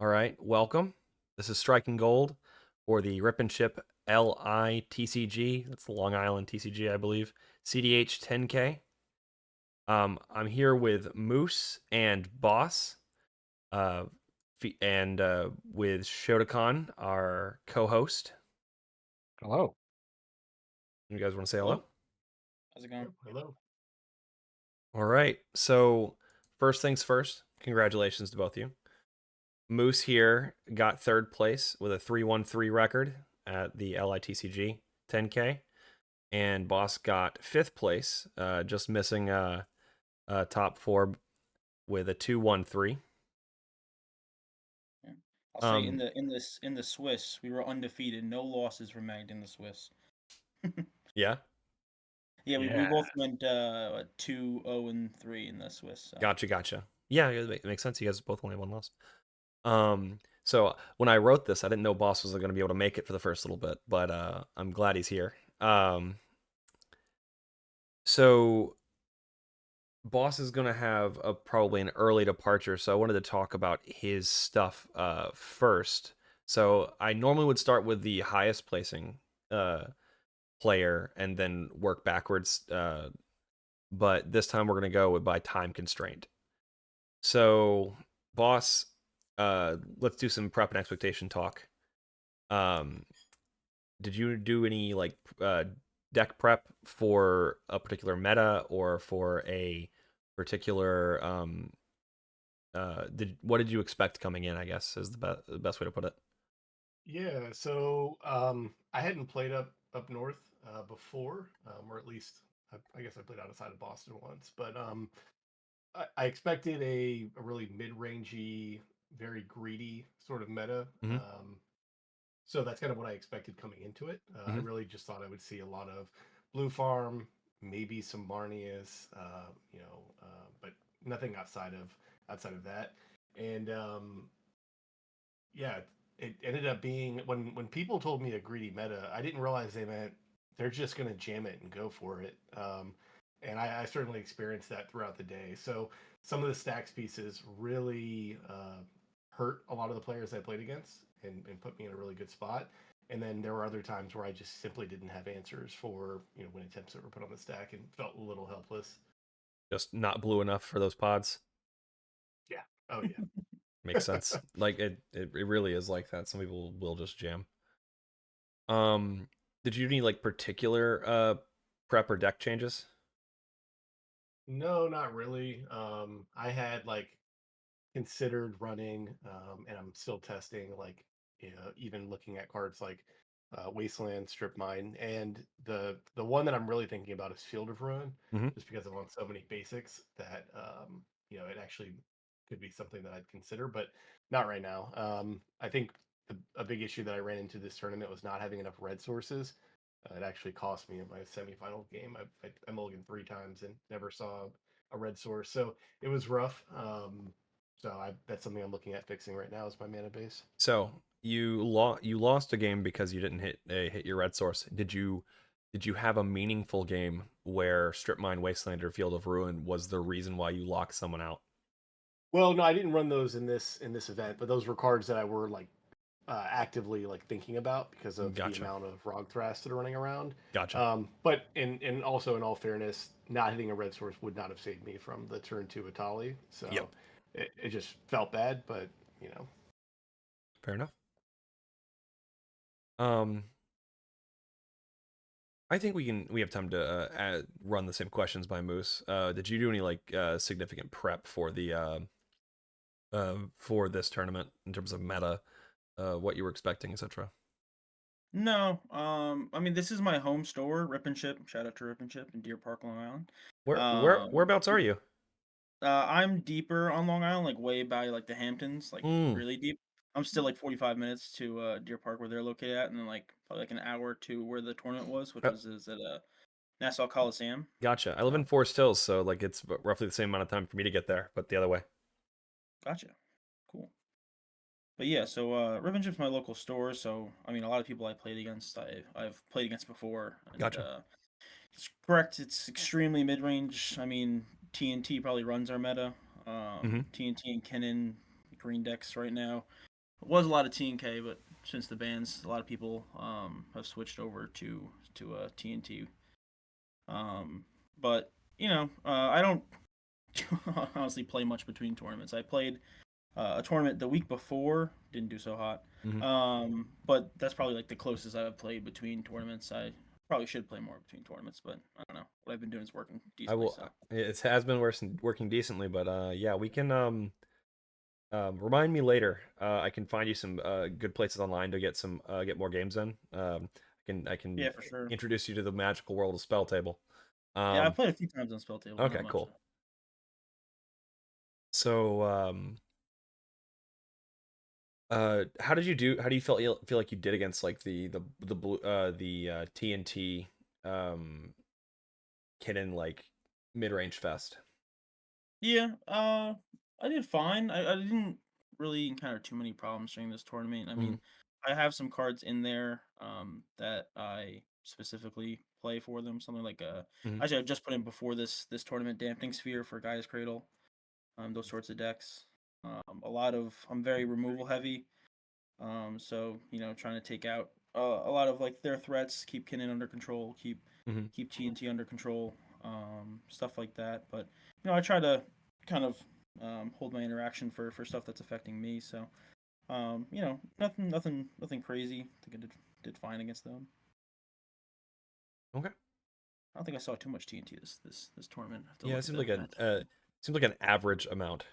All right, welcome. This is Striking Gold for the Rip'n'Ship LITCG. That's the Long Island TCG, I believe. cEDH 10K. I'm here with Moose and BAUS, uh, and with Sho Tip, our co-host. Hello. You guys want to say hello? Hello. How's it going? Hello. All right. So first things first. Congratulations to both of you. Moose here got third place with a 3-1-3 record at the LITCG 10K, and BAUS got fifth place, just missing top four with a 2-1-3. Yeah. I'll say Um, in the Swiss, we were undefeated, no losses for Magda in the Swiss. yeah, Yeah, we Yeah. both went 2-0-3 in the Swiss. So. gotcha. Yeah, it makes sense. You guys both only have one loss. So when I wrote this, I didn't know BAUS was going to be able to make it for the first little bit, but I'm glad he's here. So BAUS is going to have probably an early departure, so I wanted to talk about his stuff first. So I normally would start with the highest placing player and then work backwards, but this time we're going to go by time constraint. So BAUS, let's do some prep and expectation talk. Did you do any deck prep for a particular meta or for a particular what did you expect coming in, I guess, is the best way to put it. Yeah. I hadn't played up north before, or at least I guess I played outside of Boston once. But I expected a really mid-rangey, very greedy sort of meta. Mm-hmm. So that's kind of what I expected coming into it. I Mm-hmm. really just thought I would see a lot of blue farm, maybe some Marnius, but nothing outside of that. And yeah, it ended up being when people told me a greedy meta, I didn't realize they meant they're just going to jam it and go for it. And I certainly experienced that throughout the day. So some of the stacks pieces really hurt a lot of the players I played against and put me in a really good spot. And then there were other times where I just simply didn't have answers for when attempts that were put on the stack and felt a little helpless. Just not blue enough for those pods. Yeah. Oh yeah. Makes sense. Like it really is like that. Some people will just jam. Did you do any particular prep or deck changes? No, not really. I had considered running, and I'm still testing, even looking at cards like Wasteland, Strip Mine, and the one that I'm really thinking about is Field of Ruin, Mm-hmm. just because I'm on so many basics that it actually could be something that I'd consider, but not right now. I think a big issue that I ran into this tournament was not having enough red sources. It actually cost me in my semifinal game. I mulliganed 3 times and never saw a red source, so it was rough. That's something I'm looking at fixing right now is my mana base. So you lost a game because you didn't hit your red source. Did you have a meaningful game where Strip Mine, Wasteland, or Field of Ruin was the reason why you locked someone out? Well, no, I didn't run those in this event, but those were cards that I were actively thinking about because of the Gotcha. amount of Rog Thrast that are running around. Gotcha. But in also in all fairness, not hitting a red source would not have saved me from the turn 2 Atali. Yep. So it just felt bad, but you know. Fair enough. Um, I think we have time to run the same questions by Moose. Did you do any significant prep for this tournament in terms of meta, what you were expecting, etc.? No, I mean this is my home store, Rip'n'Ship. Shout out to Rip'n'Ship in Deer Park, Long Island. Whereabouts are you? I'm deeper on Long Island, like way by the Hamptons, like Mm. really deep. I'm still like 45 minutes to Deer Park where they're located at, and then probably an hour to where the tournament was, which is at Nassau Coliseum. Gotcha. I live in Forest Hills, so it's roughly the same amount of time for me to get there, but the other way. Gotcha. Cool. But yeah, so Rip'n'Ship's my local store, so I mean a lot of people I played against I've played against before, and Gotcha. it's correct. It's extremely mid range. I mean TNT probably runs our meta. Mm-hmm. TNT and Kennen green decks right now. was a lot of TNK, but since the bans, a lot of people have switched over to TNT. But I don't honestly play much between tournaments. I played a tournament the week before, didn't do so hot. But that's probably like the closest I've played between tournaments. I probably should play more between tournaments, but I don't know. What I've been doing is working I decently. will. So It has been working decently, but yeah, we can remind me later. I can find you some good places online to get more games in. I can yeah, for sure. introduce you to the magical world of Spell Table. Yeah, I've Um, played a few times on Spell Table, okay, not much cool. though. So, how did you do? How do you feel like you did against like the blue the TNT Kitten like mid range fest? Yeah, I did fine. I didn't really encounter too many problems during this tournament. I Hmm. mean, I have some cards in there that I specifically play for them. Something like Hmm. actually I just put in before this tournament Dampening Sphere for Gaia's Cradle. Those sorts of decks. I'm very removal heavy. So trying to take out a lot of like their threats, keep Kinnan under control, Hmm. keep TNT under control, stuff like that. But I try to kind of hold my interaction for stuff that's affecting me. So nothing crazy. I think I did fine against them. Okay. I don't think I saw too much TNT this tournament. I have to Yeah, it look at seems the like an match. average amount,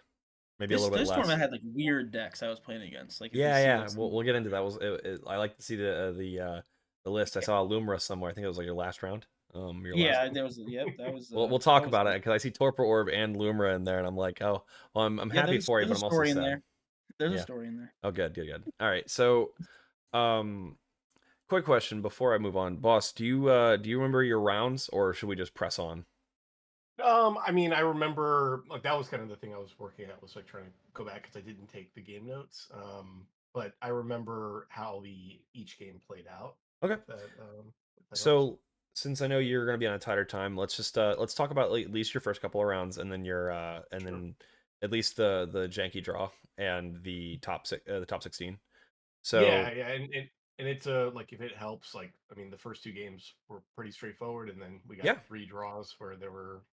maybe a This little bit this less. tournament had like weird decks I was playing against. Like if you Yeah, see yeah. like We'll some. get into that. I like to see the list. I saw Lumra somewhere. I think it was like your last round. Your last. Yeah, there was yep, that was We'll that talk was about it because I see Torpor Orb and Lumra in there, and I'm like, oh, well, I'm yeah. happy for you, There's but a I'm also story in sad. there. There's a Yeah. story in there. Oh, good, good, good. All right. So, um, quick question before I move on, boss. Do you remember your rounds, or should we just press on? I mean, I remember like that was kind of the thing I was working at was like trying to go back because I didn't take the game notes. But I remember how the each game played out. Okay. If that helps. So since I know you're going to be on a tighter time, let's talk about like, at least your first couple of rounds, and then and Sure. then at least the janky draw and the top 16. Yeah, So yeah, and it's a like if it helps, like I mean, the first two games were pretty straightforward, and then we got yeah, three draws where there were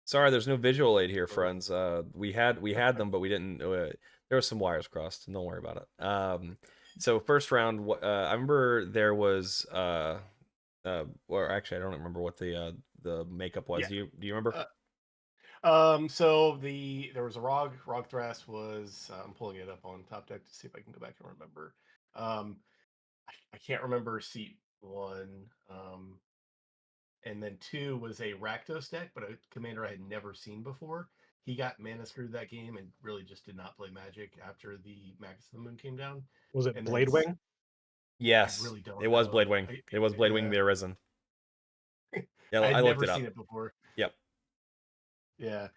sorry, there's no visual aid here, where friends. We had them, but we didn't. There was some wires crossed. Don't worry about it. So first round, I remember there was or actually, I don't remember what the makeup was. yeah. Do you remember? So there was a Rog Thras was I'm pulling it up on top deck to see if I can go back and remember. Um, I can't remember seat one. And then two was a Rakdos deck, but a commander I had never seen before. He got mana screwed that game and really just did not play Magic after the Magus of the Moon came down. Was it And then Bladewing? I Yes, really don't it was know. Bladewing. It was Bladewing Yeah, the Arisen. Yeah, I I had looked never it seen up. it before. Yep. Yeah.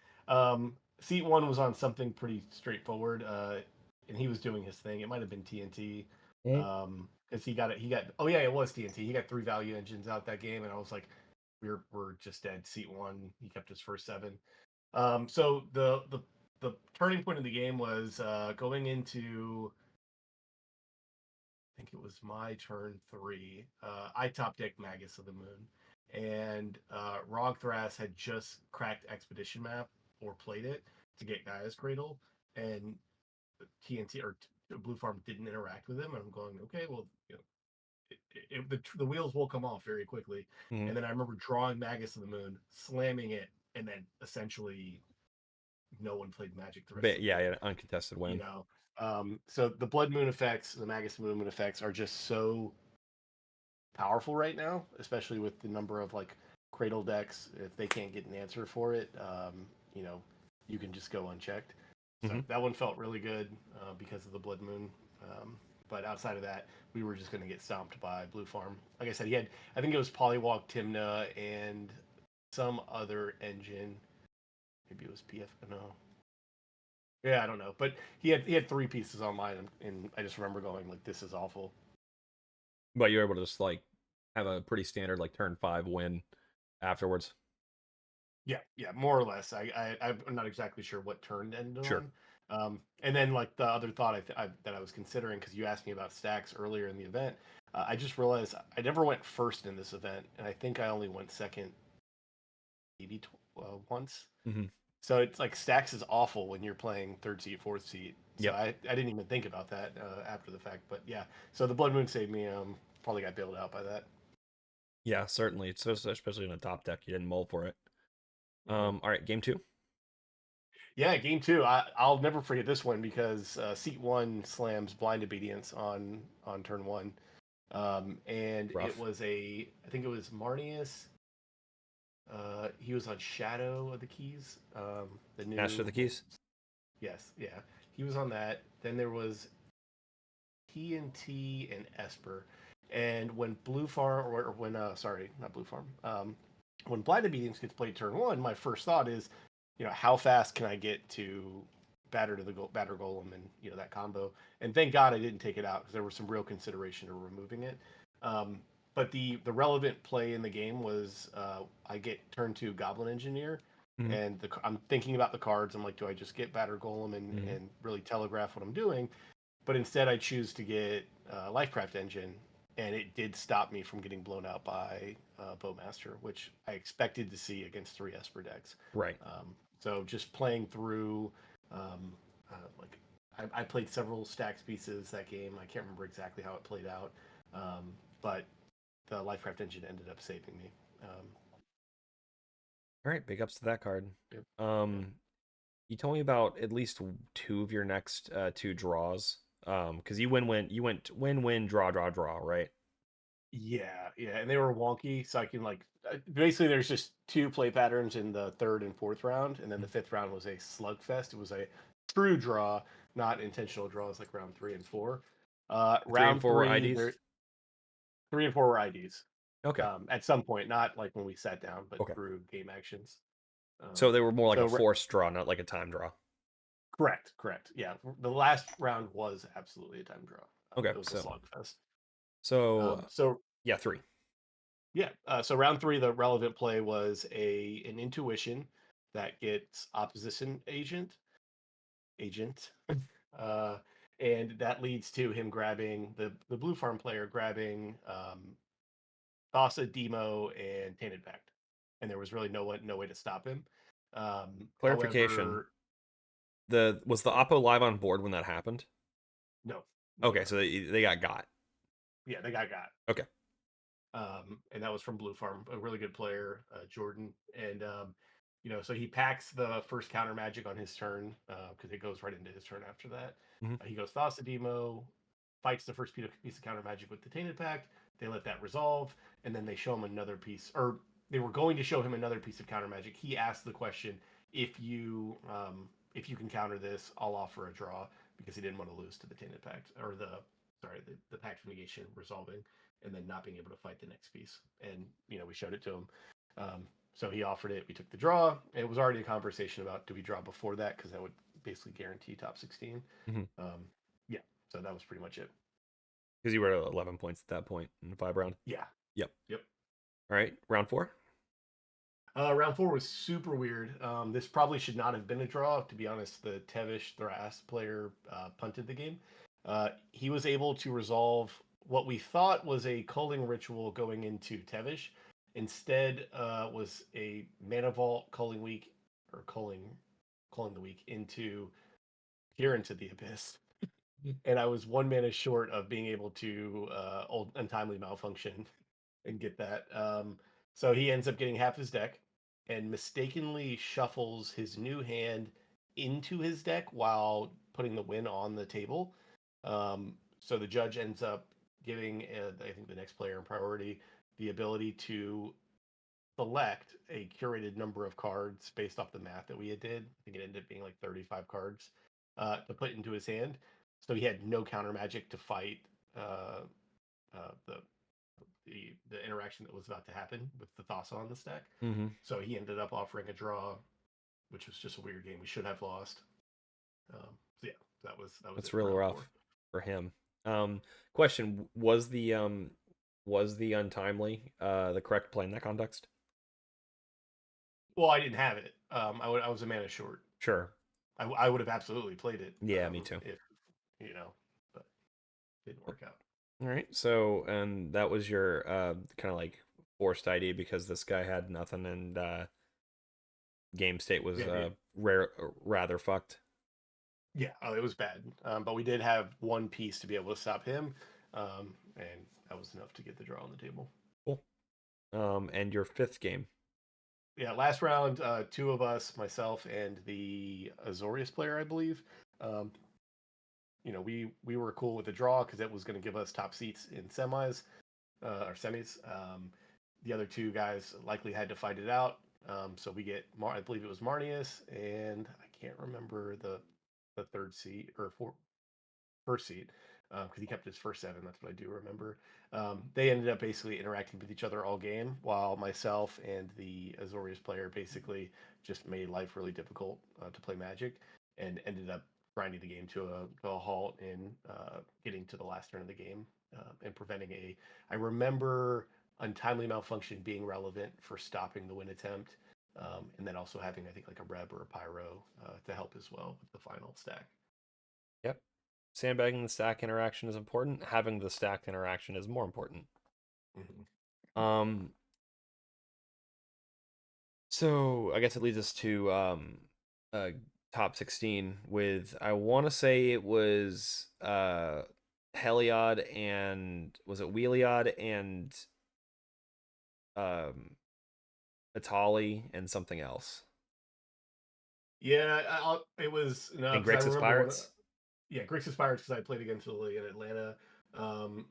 Seat one was on something pretty straightforward, and he was doing his thing. It might have been TNT, Mm. because he got it. He got oh yeah, it was TNT. He got 3 value engines out that game, and I was like, we're just dead. Seat one. He kept his first 7. So the turning point of the game was going into. I think it was my turn 3. I top decked Magus of the Moon, and Rogthras had just cracked Expedition Map or played it to get Gaia's Cradle, and TNT or Blue Farm didn't interact with him. And I'm going, okay, well, the wheels will come off very quickly. Hmm. And then I remember drawing Magus of the Moon, slamming it, and then essentially no one played Magic the rest of the Yeah, game. yeah, uncontested You win. know, so the Blood Moon effects, the Magus Moon effects are just so powerful right now, especially with the number of like Cradle decks. If they can't get an answer for it, you know, you can just go unchecked. So Hmm. that one felt really good because of the Blood Moon. But outside of that, we were just going to get stomped by Blue Farm. Like I said, he had, I think it was Polywalk, Timna, and some other engine. Maybe it was PF. No. Yeah, I don't know. But he had 3 pieces online, and I just remember going like, "This is awful." But you're able to just like have a pretty standard like turn 5 win afterwards. Yeah, yeah, more or less. I'm not exactly sure what turn ended Sure. on, And then like the other thought that I was considering, because you asked me about stacks earlier in the event, I just realized I never went first in this event, and I think I only went second, maybe once. Mm-hmm. So it's like stacks is awful when you're playing third seat, fourth seat. So Yep. I didn't even think about that after the fact. But yeah, so the Blood Moon saved me. Probably got bailed out by that. Yeah, certainly. It's especially in a top deck, you didn't mull for it. Mhm. All right, game 2. Yeah, game 2. I'll never forget this one because seat 1 slams Blind Obedience on turn 1, and it Rough. was I think it was Marnius. He was on Shadow of the Keys. The Master of new the Keys. Yes, yeah, he was on that. Then there was TNT and Esper. And when Blue Farm, or when, sorry, not Blue Farm, when Blind Obedience gets played turn 1, my first thought is, how fast can I get to batter golem and that combo. And thank God I didn't take it out because there was some real consideration of removing it. Um, but the relevant play in the game was I get turn 2 Goblin Engineer, Mm-hmm. and I'm thinking about the cards. I'm like, do I just get batter golem and really telegraph what I'm doing? But instead I choose to get Lifecraft Engine, and it did stop me from getting blown out by Bowmaster, which I expected to see against 3 Esper decks. Right. So just playing through, like I played several stacks pieces that game. I can't remember exactly how it played out, but the Lifecraft Engine ended up saving me. All right, big ups to that card. Yep, yep. You told me about at least 2 of your next 2 draws. Because you went win draw draw, right? Yeah, yeah, and they were wonky, so I can like basically there's just 2 play patterns in the third and fourth round, and then the fifth round was a slugfest. It was a true draw, not intentional draws like round 3 and 4. 3 and Round 4 were 3, IDs. 3 and 4 were IDs. Okay. At some point, not like when we sat down, but Okay. through game actions. So Um, they were more like so a forced draw, not like a time draw. correct. Yeah, the last round was absolutely a time draw. Okay. It was a slugfest. So So yeah, 3. yeah. So round 3, the relevant play was an intuition that gets opposition agent, uh, and that leads to him grabbing the blue farm player grabbing Thassa, Demo, and Tainted Pact, and there was really no way to stop him. Clarification. However, Was the Oppo live on board when that happened? no, Okay, so they got. Yeah, the guy got. Okay. And that was from Blue Farm, a really good player, Jordan. And so he packs the first counter magic on his turn because it goes right into his turn after that. Mm-hmm. He goes Thassa Demo, fights the first piece of counter magic with the Tainted Pact. They let that resolve, and then they show him another piece, or they were going to show him another piece of counter magic. He asked the question, if you can counter this, I'll offer a draw, because he didn't want to lose to the Tainted Pact, or the Pact negation resolving and then not being able to fight the next piece. And we showed it to him. So he offered it. We took the draw. It was already a conversation about, do we draw before that, because that would basically guarantee top 16. Mm-hmm. Yeah. So that was pretty much it. Because you were at 11 points at that point in the 5 round. Yeah. Yep. Yep. All right, round 4. Round 4 was super weird. This probably should not have been a draw. To be honest, the Tevish Thras player punted the game. He was able to resolve what we thought was a culling ritual going into Tevish. Instead, was a Mana Vault culling week, or culling the week into here into the Abyss. And I was 1 mana short of being able to old untimely malfunction and get that. So he ends up getting half his deck and mistakenly shuffles his new hand into his deck while putting the win on the table. So the judge ends up giving, I think, the next player in priority the ability to select a curated number of cards based off the math that we had did. I think it ended up being like 35 cards to put into his hand. So he had no counter magic to fight the interaction that was about to happen with the Thassa on the stack. Mm-hmm. So he ended up offering a draw, which was just a weird game. We should have lost. So yeah, that was That's real rough for him. Question: Was the untimely the correct play in that context? Well, I didn't have it. I was a mana short. Sure. I would have absolutely played it. Yeah, me too. If but didn't work out. All right. So, and that was your kind of like forced ID because this guy had nothing and game state was Yeah, rather fucked. yeah. Oh, it was bad. But we did have one piece to be able to stop him, and that was enough to get the draw on the table. Cool. And your fifth game. Yeah, last round, two of us, myself and the Azorius player, I believe. Um, we were cool with the draw because it was going to give us top seats in semis or semis. The other two guys likely had to fight it out. So we get, I believe it was Marnius, and I can't remember the third seat or first seat because he kept his first 7. That's what I do remember. They ended up basically interacting with each other all game, while myself and the Azorius player basically just made life really difficult to play Magic, and ended up grinding the game to a halt in getting to the last turn of the game and preventing a. I remember untimely malfunction being relevant for stopping the win attempt. And then also having, I think, like a Reb or a Pyro to help as well with the final stack. Yep. Sandbagging the stack interaction is important. Having the stacked interaction is more important. Mm-hmm. So I guess it leads us to top 16 with, I want to say it was Heliod and was it Wheeliod and Atali and something else. Yeah, it was no And because I Grixis remember Pirates. yeah, Grixis Pirates because I played against Lily in Atlanta.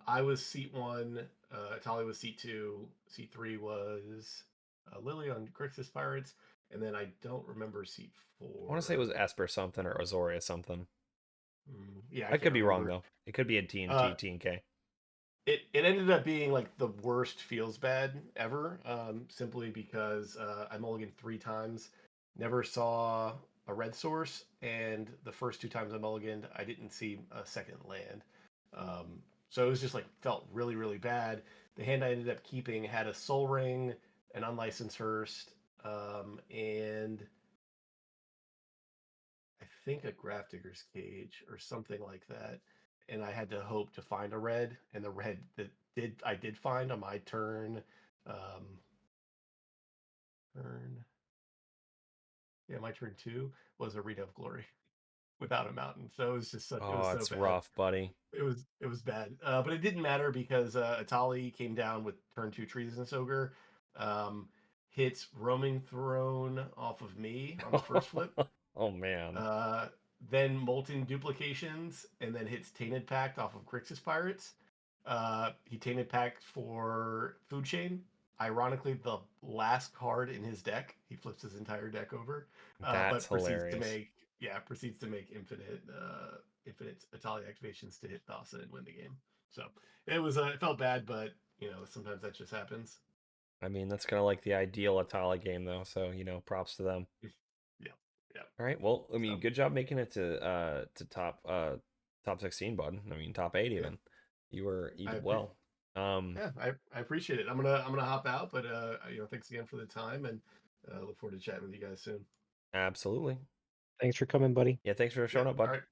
I was seat 1, Tali was seat 2, seat 3 was Lily on Grixis Pirates, and then I don't remember seat I want to say it 4. was Esper something or Azoria something. Yeah, I I can't could be wrong remember. though. It could be in Uh, TNT, TNK. it ended up being like the worst feels bad ever, simply because I mulliganed 3 times, never saw a red source, and the first 2 times I mulliganed, I didn't see a second land. So it was just like felt really, really bad. The hand I ended up keeping had a Soul Ring, an unlicensed Hearst, and I think a Grafdigger's Cage or something like that. And I had to hope to find a red, and the red that I did find on my turn, um, turn yeah, my turn 2 was a Read of Glory without a mountain. So it was just it was Oh, so it's bad. rough, buddy. It was bad, but it didn't matter because Atali came down with turn 2 Treasonous Ogre, um, hits Roaming Throne off of me on the first flip. Oh man. Uh, then Molten Duplications, and then hits Tainted Pact off of Grixis Pirates. He Tainted Pact for Food Chain. Ironically, the last card in his deck, he flips his entire deck over, That's but hilarious. proceeds to make infinite Atali activations to hit Thassa and win the game. So it felt bad, but sometimes that just happens. I mean, that's kind of like the ideal Atala game though, so props to them. Yeah, yeah. All right. Well, I mean, So good job making it to top 16, bud. I mean, top 8 yeah, even. You I did well. Yeah, I appreciate it. I'm gonna hop out, but thanks again for the time, and look forward to chatting with you guys soon. Absolutely. Thanks for coming, buddy. Yeah, thanks for Yeah. showing up, bud.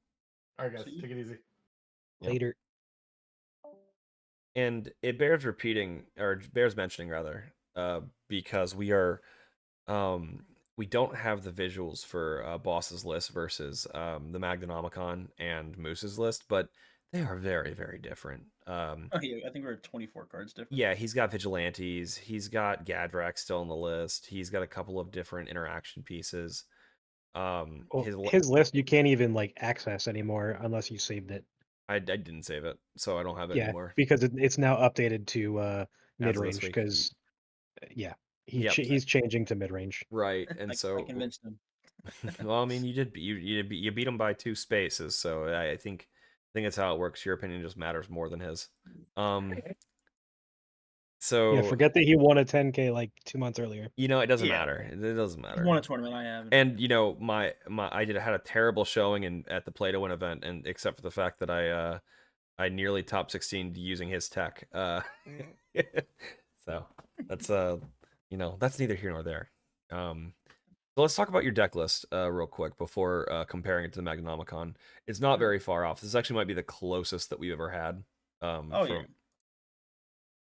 All right, guys. See? Take it easy. Yep. Later. And it bears repeating, or bears mentioning rather, because we don't have the visuals for Boss's list versus the Magdanomicon and Moose's list, but they are very, very different. Oh yeah, I think we're 24 cards different. Yeah, he's got Vigilantes, he's got Gadrak still on the list, he's got a couple of different interaction pieces. Well, his list you can't even like access anymore unless you saved it. I didn't save it, so I don't have it Yeah, anymore. because it's now updated to As mid of this range. week. Because yeah, Yep. he's changing to mid range. Right, and I so convinced him. well, I mean, you beat him by 2 spaces, so I think that's how it works. Your opinion just matters more than his. So Yeah, forget that he won a 10K like 2 months earlier. it doesn't Yeah. matter. It doesn't matter. He won a tournament. I haven't. And my I had a terrible showing at the Play to Win event, and except for the fact that I nearly top 16 using his tech. So that's that's neither here nor there. So let's talk about your deck list real quick before comparing it to the Magdanomicon. It's not very far off. This actually might be the closest that we've ever had. Oh yeah.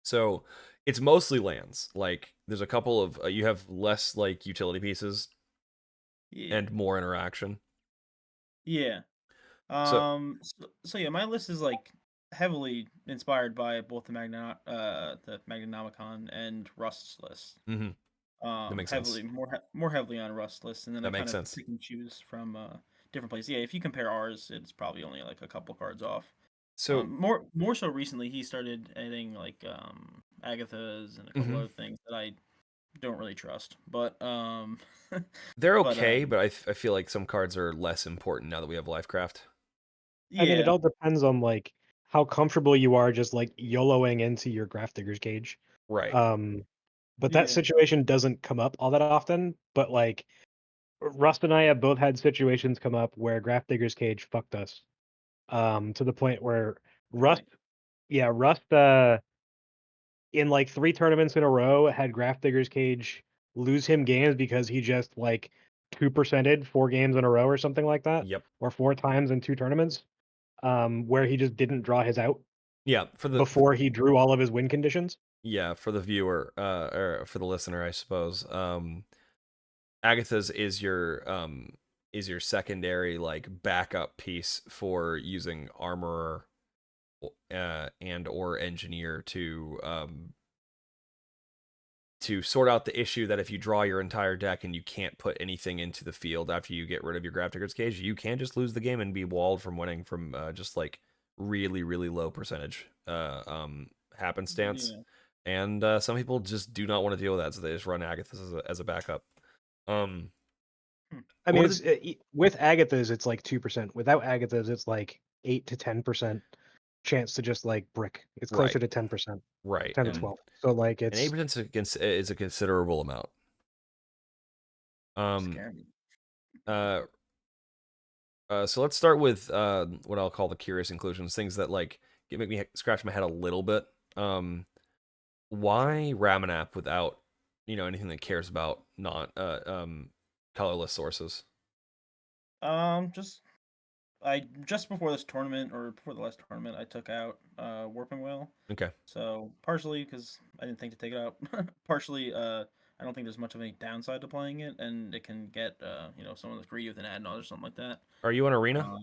So it's mostly lands. Like there's a couple of you have less like utility pieces Yeah. and more interaction. Yeah. So So yeah, my list is like heavily inspired by both the Magdanomicon and Rust's list. that makes Heavily sense. more heavily on Rust list, and then I That makes kind of sense. pick and choose from different places. Yeah, if you compare ours, it's probably only like a couple cards off. So More so recently, he started adding like Agatha's and a couple other things that I don't really trust, but they're but okay, but I feel like some cards are less important now that we have Lifecraft. I mean, it yeah, all depends on like how comfortable you are just like YOLOing into your Grafdigger's Cage. Right. But that yeah, situation doesn't come up all that often. But like Rust and I have both had situations come up where Grafdigger's Cage fucked us. To the point where Rust, really, yeah, Rust, in like 3 tournaments in a row had Grafdigger's Cage lose him games because he just like 2%ed 4 games in a row or something like that, Yep. or 4 times in 2 tournaments, where he just didn't draw his out Yeah, before he drew all of his win conditions. yeah, for the viewer or for the listener, I suppose. Agatha's is your secondary like backup piece for using armorer and or engineer to sort out the issue that if you draw your entire deck and you can't put anything into the field after you get rid of your Grafdigger's Cage, you can just lose the game and be walled from winning from just like really really low percentage happenstance. yeah, And some people just do not want to deal with that, so they just run Agatha as a backup. Um, hmm, I one mean, of it's the with Agatha's, it's like 2%. Without Agatha's, it's like 8 to 10% chance to just like brick. It's closer right, to 10%, right, 10 to okay, 12. So like and it's 8% is a considerable amount. Um, scare me. uh, so let's start with what I'll call the curious inclusions, things that like make me scratch my head a little bit. Sure. Why Ramanap without anything that cares about not colorless sources? Just I just before this tournament or before the last tournament, I took out Warping Whale. Okay. So partially because I didn't think to take it out, partially I don't think there's much of any downside to playing it, and it can get someone that's greedy with an ad or something like that. Are you in arena?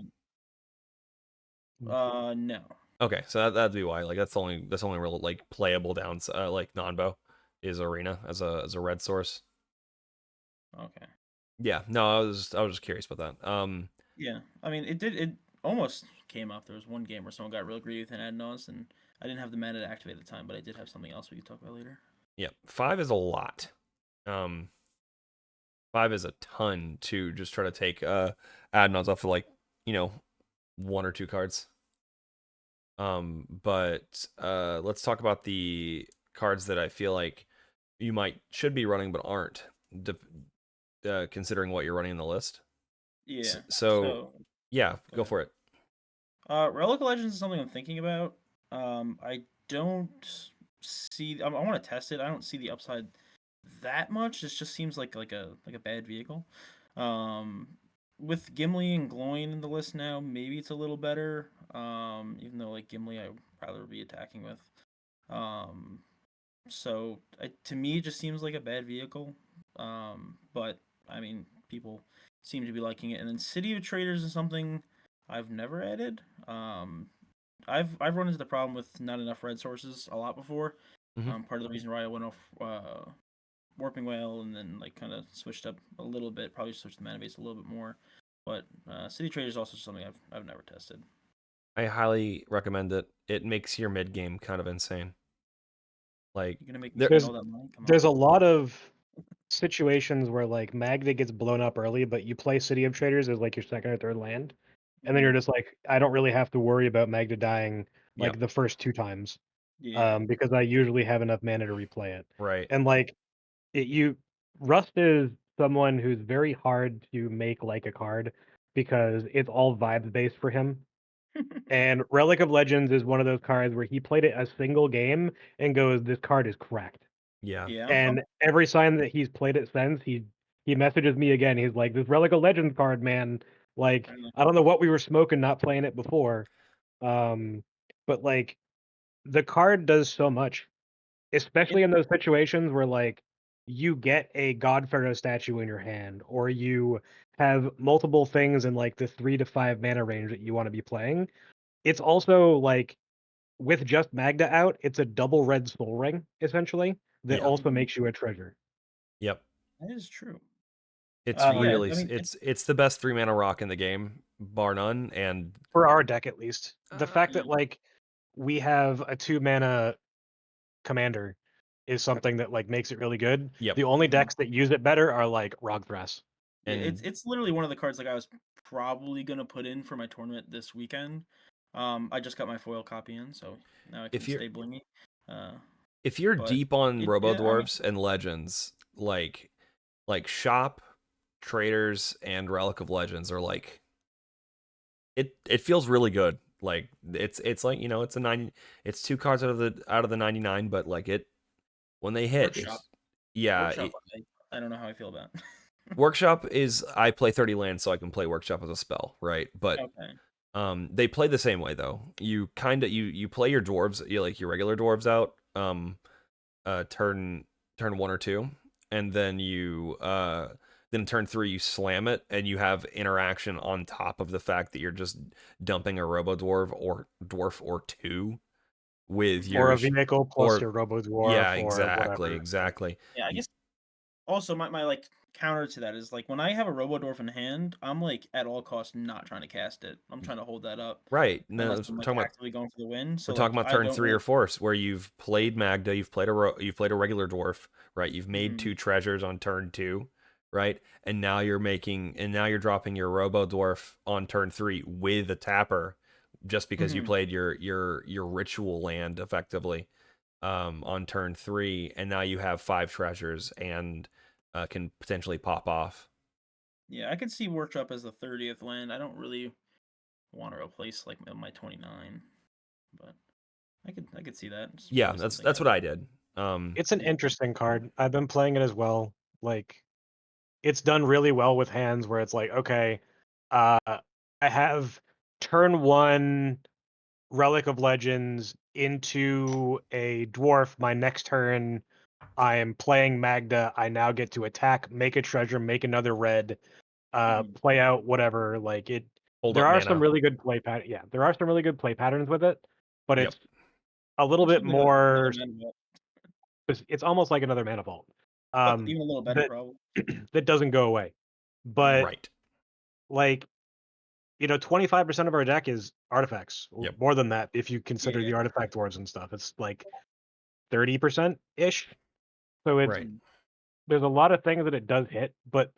Um, no. Okay, so that'd be why. Like that's only real like playable downs like non-bow is arena as a red source. Okay. Yeah, no, I was just curious about that. Yeah. I mean, it almost came up. There was one game where someone got real greedy with an ad and I didn't have the mana to activate at the time, but I did have something else we could talk about later. Yeah, 5 is a lot. Um, 5 is a ton to just try to take add-ons off of like 1 or 2 cards. But let's talk about the cards that I feel like you should be running but aren't, considering what you're running in the list. Yeah. So So, yeah, go go ahead. for it. Relic of Legends is something I'm thinking about. I don't see. I want to test it. I don't see the upside that much. It just seems like a bad vehicle. Um, with Gimli and Gloin in the list now, maybe it's a little better. Even though like Gimli, I'd rather be attacking with. Um, to me, it just seems like a bad vehicle. But I mean, people seem to be liking it. And then City of Traders is something I've never added. I've run into the problem with not enough red sources a lot before. Mm-hmm. Part of the reason why I went off Warping Whale and then like kind of switched up a little bit, probably switched the mana base a little bit more. But City Trader is also something I've never tested. I highly recommend it. It makes your mid game kind of insane. Like You're gonna make me there, spend there's all that money? Come there's on. a lot of situations where like Magda gets blown up early, but you play City of Traders as like your second or third land, and then you're just like, I don't really have to worry about Magda dying yep, like the first 2 times, Yeah. because I usually have enough mana to replay it. right. And like Rust is someone who's very hard to make like a card because it's all vibes based for him. And Relic of Legends is one of those cards where he played it a single game and goes, "This card is cracked." Yeah. Yeah. And every time that he's played it since, he he messages me again. He's like, "This Relic of Legends card, man. Like, I don't know what we were smoking not playing it before." But like the card does so much, especially in those situations where like you get a God-Pharaoh statue in your hand, or you have multiple things in like the 3 to 5 mana range that you want to be playing. It's also like with just Magda out, it's a double red soul ring, essentially, that Yeah. also makes you a treasure. Yep. That is true. It's Yeah, really I mean, it's the best 3-mana rock in the game, bar none, and For our deck at least. The fact yeah. that like we have a 2 mana commander is something that like makes it really good. Yep. The only Mhm. decks that use it better are like Rogthras. Yeah, And it's literally one of the cards like I was probably gonna put in for my tournament this weekend. I just got my foil copy in, so now I can if you're stay blingy. if you're But deep on Robo yeah, I mean, Dwarves and Legends, like Shop, Traders, and Relic of Legends are like it feels really good. Like it's like, you know, it's 2 cards out of the 99, but like it when they hit, Workshop. yeah, Workshop. I don't know how I feel about. Workshop is, I play 30 lands so I can play Workshop as a spell, right? But Okay. they play the same way though. You kind of you play your dwarves, you like your regular dwarves out, turn 1 or 2, and then then turn 3 you slam it, and you have interaction on top of the fact that you're just dumping a Robo Dwarf or 2 with Or your a vehicle plus your Robo yeah, Dwarf or whatever. exactly. Yeah, I guess also my like counter to that is like when I have a Robodorf in hand, I'm like at all costs not trying to cast it. I'm trying to hold that up Right. No, unless I'm like actively going for the win. we're So talking like about I turn don't 3 or really. 4, where you've played Magda, you've played a regular dwarf, right? You've made 2 treasures on turn 2, right? And now you're dropping your Robo Dwarf on turn 3 with a tapper, just because you played your ritual land effectively on turn 3, and now you have 5 treasures and can potentially pop off. Yeah, I could see Workshop as the 30th land. I don't really want to replace like my 29, but I could see that. It's Yeah, probably that's something what I did. It's an interesting card. I've been playing it as well. Like it's done really well with hands where it's like, okay, I have turn 1 Relic of Legends into a dwarf. My next turn, I am playing Magda. I now get to attack, make a treasure, make another red, play out whatever. Like it, Hold there up are some mana. really good play yeah, there are some really good play patterns with it, but Yep. it's a little bit Like another more. mana vault. It's almost like another mana vault. But even a little better, That probably. that doesn't go away, but Right. like 25% of our deck is artifacts. Yep. More than that, if you consider Yeah. the artifact dwarves and stuff, it's like 30% ish. So it's Right. there's a lot of things that it does hit, but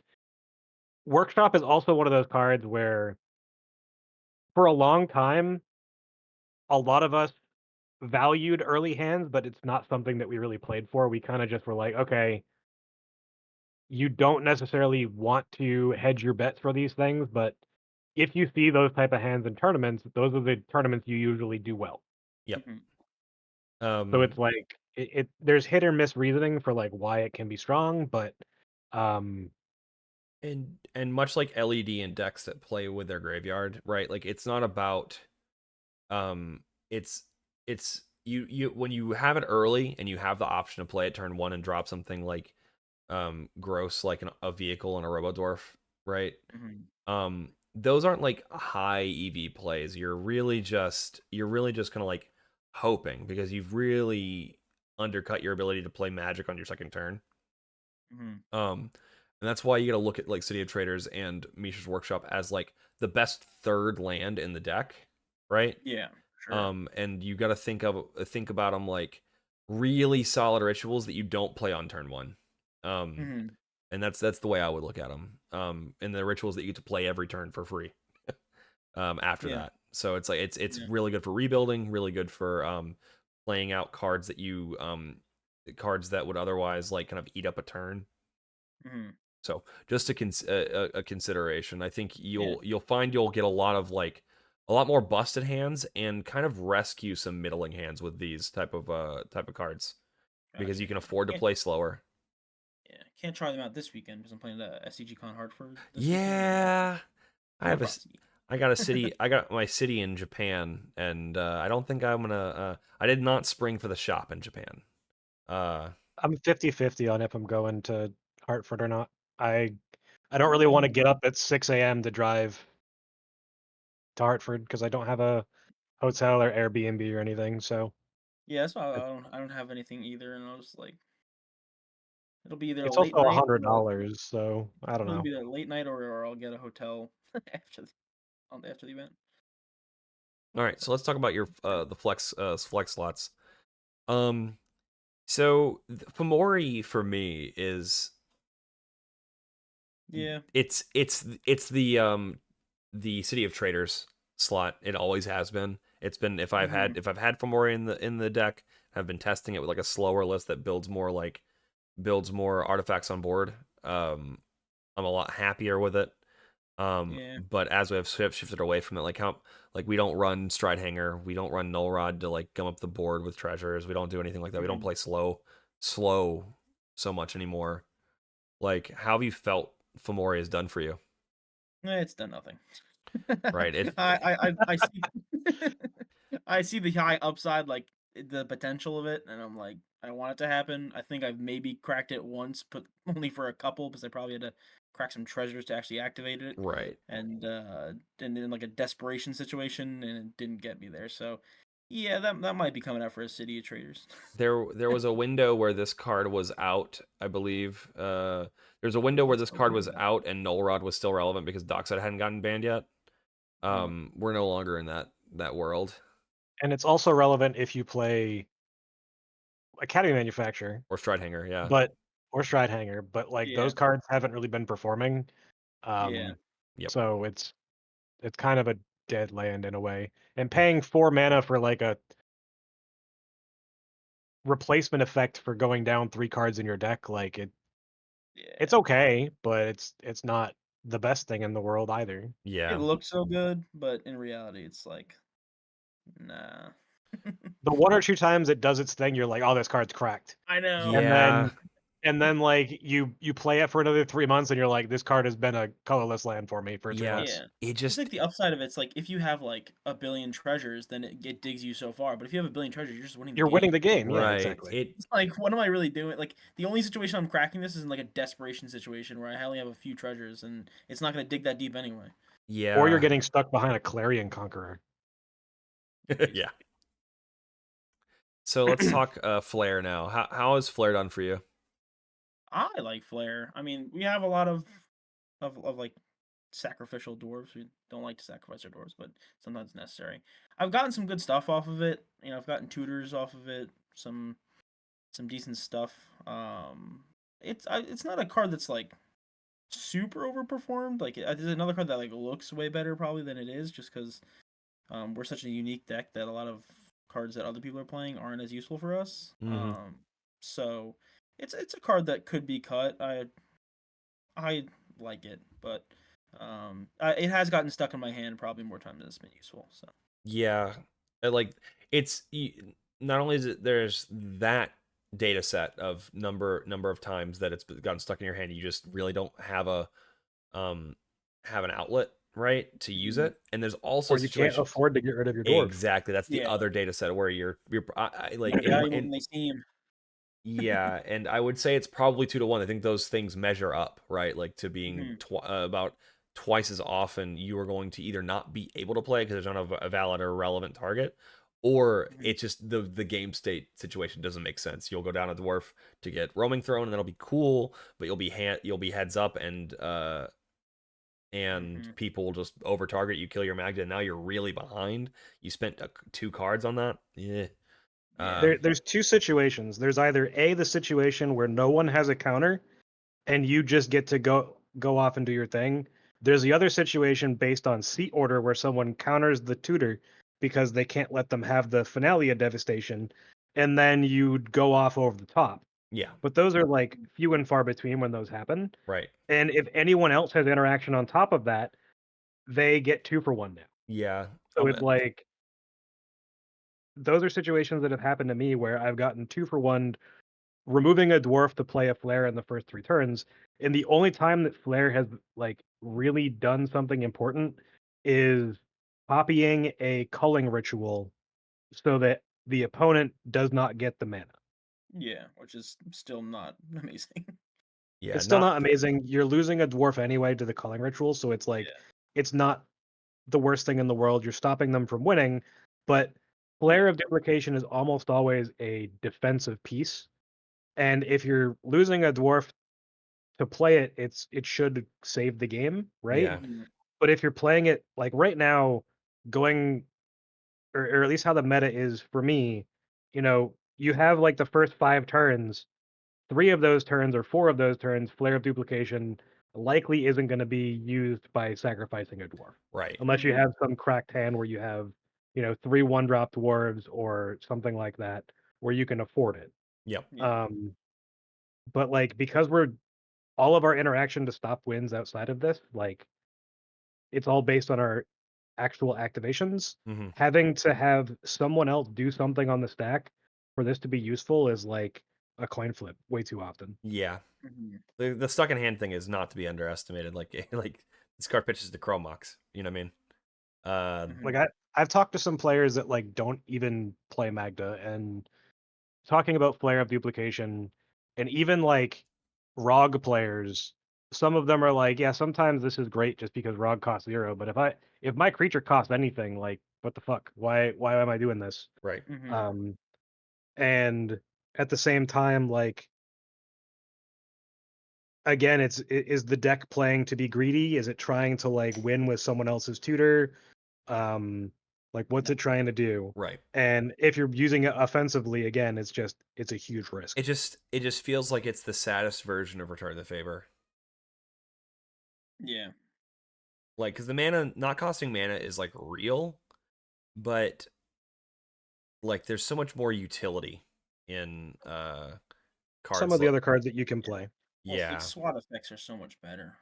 Workshop is also one of those cards where, for a long time, a lot of us valued early hands, but it's not something that we really played for. We kind of just were like, okay, you don't necessarily want to hedge your bets for these things, but if you see those type of hands in tournaments, those are the tournaments you usually do well. Yep. So it's like there's hit or miss reasoning for like why it can be strong, but and much like LED and decks that play with their graveyard, right? Like it's not about it's you when you have it early and you have the option to play it turn 1 and drop something like gross, like a vehicle and a Robodwarf, right? Those aren't like high EV plays. You're really just kind of like hoping, because you've really undercut your ability to play Magic on your second turn. And that's why you got to look at like City of Traders and Mishra's Workshop as like the best third land in the deck, right? Yeah, sure. And you got to think about them like really solid rituals that you don't play on turn 1. And that's the way I would look at them. And the rituals that you get to play every turn for free. After that, so it's like it's really good for rebuilding, really good for playing out cards that would otherwise like kind of eat up a turn. So just a consideration. I think you'll find you'll get a lot more busted hands and kind of rescue some middling hands with these type of cards, because you can afford to play slower. Yeah, can't try them out this weekend because I'm playing the SCG Con Hartford this weekend. Yeah, I have a. Across the- I got a city. I got my city in Japan, and I don't think I'm gonna. I did not spring for the shop in Japan. I'm 50-50 on if I'm going to Hartford or not. I don't really want to get up at 6 a.m. to drive to Hartford because I don't have a hotel or Airbnb or anything. So Yeah, that's why it- I don't have anything either, and I was like, it'll be either a it's late also night or $100. So I don't it'll know. be a late night or I'll get a hotel after the event. All right, so let's talk about your the flex slots. Um, so Fomori for me is Yeah. it's the City of Traders slot. It always has been. It's been if I've had Fomori in the deck, I've been testing it with like a slower list that builds more artifacts on board. I'm a lot happier with it. Yeah. But as we have shifted away from it, like we don't run Stride Hanger, we don't run Null Rod to like gum up the board with treasures. We don't do anything like that. We don't play slow so much anymore. Like, how have you felt Fomori has done for you? It's done nothing. Right? I see I see the high upside, like the potential of it, and I'm like, I want it to happen. I think I've maybe cracked it once, but only for a couple because I probably had to crack some treasures to actually activate it, Right. and in like a desperation situation, and it didn't get me there. So, yeah, that might be coming out for a City of Traders. There was a window where this card was out, I believe. There's a window where What's this the card was window? out and Null Rod was still relevant because Dockside hadn't gotten banned yet. We're no longer in that world. And it's also relevant if you play Academy Manufacturer, Or Stride Hanger, yeah. but or Stride Hanger, but like Yeah, those cards haven't really been performing. yeah, Yep. So it's kind of a dead land in a way. And paying 4 mana for like a replacement effect for going down 3 cards in your deck, like it's yeah. okay, but it's not the best thing in the world either. It Yeah. looks so good, but in reality, it's like, nah. The one or two times it does its thing, you're like, "Oh, this card's cracked." I know. And Yeah. then like you play it for another 3 months and you're like, "This card has been a colorless land for me for 3 Yeah. months." Yeah. It It's like just the upside of it's like if you have like a billion treasures, then it digs you so far. But if you have a billion treasures, you're just winning the You're winning game. the game. Yeah, right. exactly. It's like, what am I really doing? Like the only situation I'm cracking this is in like a desperation situation where I only have a few treasures and it's not gonna dig that deep anyway. Or you're Yeah. getting stuck behind a Clarion Conqueror. Yeah. So let's talk Flare now. How is Flare done for you? I like Flare. I mean, we have a lot of like sacrificial dwarves. We don't like to sacrifice our dwarves, but sometimes it's necessary. I've gotten some good stuff off of it. You know, I've gotten tutors off of it. Some decent stuff. It's not a card that's like super overperformed. Like it's another card that like looks way better probably than it is, just because we're such a unique deck that a lot of cards that other people are playing aren't as useful for us. Mhm. So it's a card that could be cut. I like it, but it has gotten stuck in my hand probably more times than it's been useful. So Yeah. Like it's not only is it there's that data set of number of times that it's gotten stuck in your hand, you just really don't um have an outlet, right, to use Mhm. it. And there's also Or you can't situations afford to get rid of your dwarf. exactly. That's the yeah, other data set where you're like valuable in when they seem. yeah, and I would say it's probably 2 to 1. I think those things measure up, right? Like to being Mhm. about twice as often you are going to either not be able to play because there's not a valid or relevant target, or Mhm. it's just the game state situation doesn't make sense. You'll go down a dwarf to get roaming throne, and that'll be cool, but you'll be heads up, and Mhm. people will just over target you, kill your Magda, and now you're really behind. You spent 2 cards on that. Yeah. Yeah. There's two situations. There's either A, the situation where no one has a counter and you just get to go off and do your thing. There's the other situation based on seat order where someone counters the tutor because they can't let them have the finale of devastation, and then you'd go off over the top. Yeah. But those are like few and far between when those happen. Right. And if anyone else has interaction on top of that, they get 2-for-1 now. Yeah. So it's like those are situations that have happened to me where I've gotten 2-for-1 removing a dwarf to play a flare in the first 3 turns, and the only time that flare has like really done something important is copying a culling ritual so that the opponent does not get the mana. Yeah, which is still not amazing. Yeah, It's still not not amazing. You're losing a dwarf anyway to the culling ritual, so it's like Yeah. it's not the worst thing in the world. You're stopping them from winning, but Yeah. Flare of Duplication is almost always a defensive piece. And if you're losing a dwarf to play it, it should save the game, right? Yeah. Mhm. But if you're playing it like right now, going or at least how the meta is for me, you have like the first 5 turns, 3 of those turns or 4 of those turns, Flare of Duplication likely isn't going to be used by sacrificing a dwarf. right. Unless you Mhm. have some cracked hand where you have, 3 1-drop dwarves or something like that where you can afford it. Yep. Yeah. But like because we're all of our interaction to stop wins outside of this, like it's all based on our actual activations. hmm Having to have someone else do something on the stack for this to be useful is like a coin flip way too often. Yeah. Mhm. The stuck in hand thing is not to be underestimated. Like this card pitches to Chromox. You know what I mean? Mhm. Like I've talked to some players that like don't even play Magda and talking about Flare of Duplication and even like ROG players, some of them are like, yeah, sometimes this is great just because ROG costs 0, but if my creature costs anything, like what the fuck? Why am I doing this? right. Mhm. Um and at the same time, like again, is the deck playing to be greedy? Is it trying to like win with someone else's tutor? Like what's it trying to do? Right. And if you're using it offensively, again, it's a huge risk. It just feels like it's the saddest version of Return the Favor. Yeah. Like, because the mana not costing mana is like real, but like there's so much more utility in Some cards of the like other cards that you can play. Well, like yeah. SWAT effects are so much better.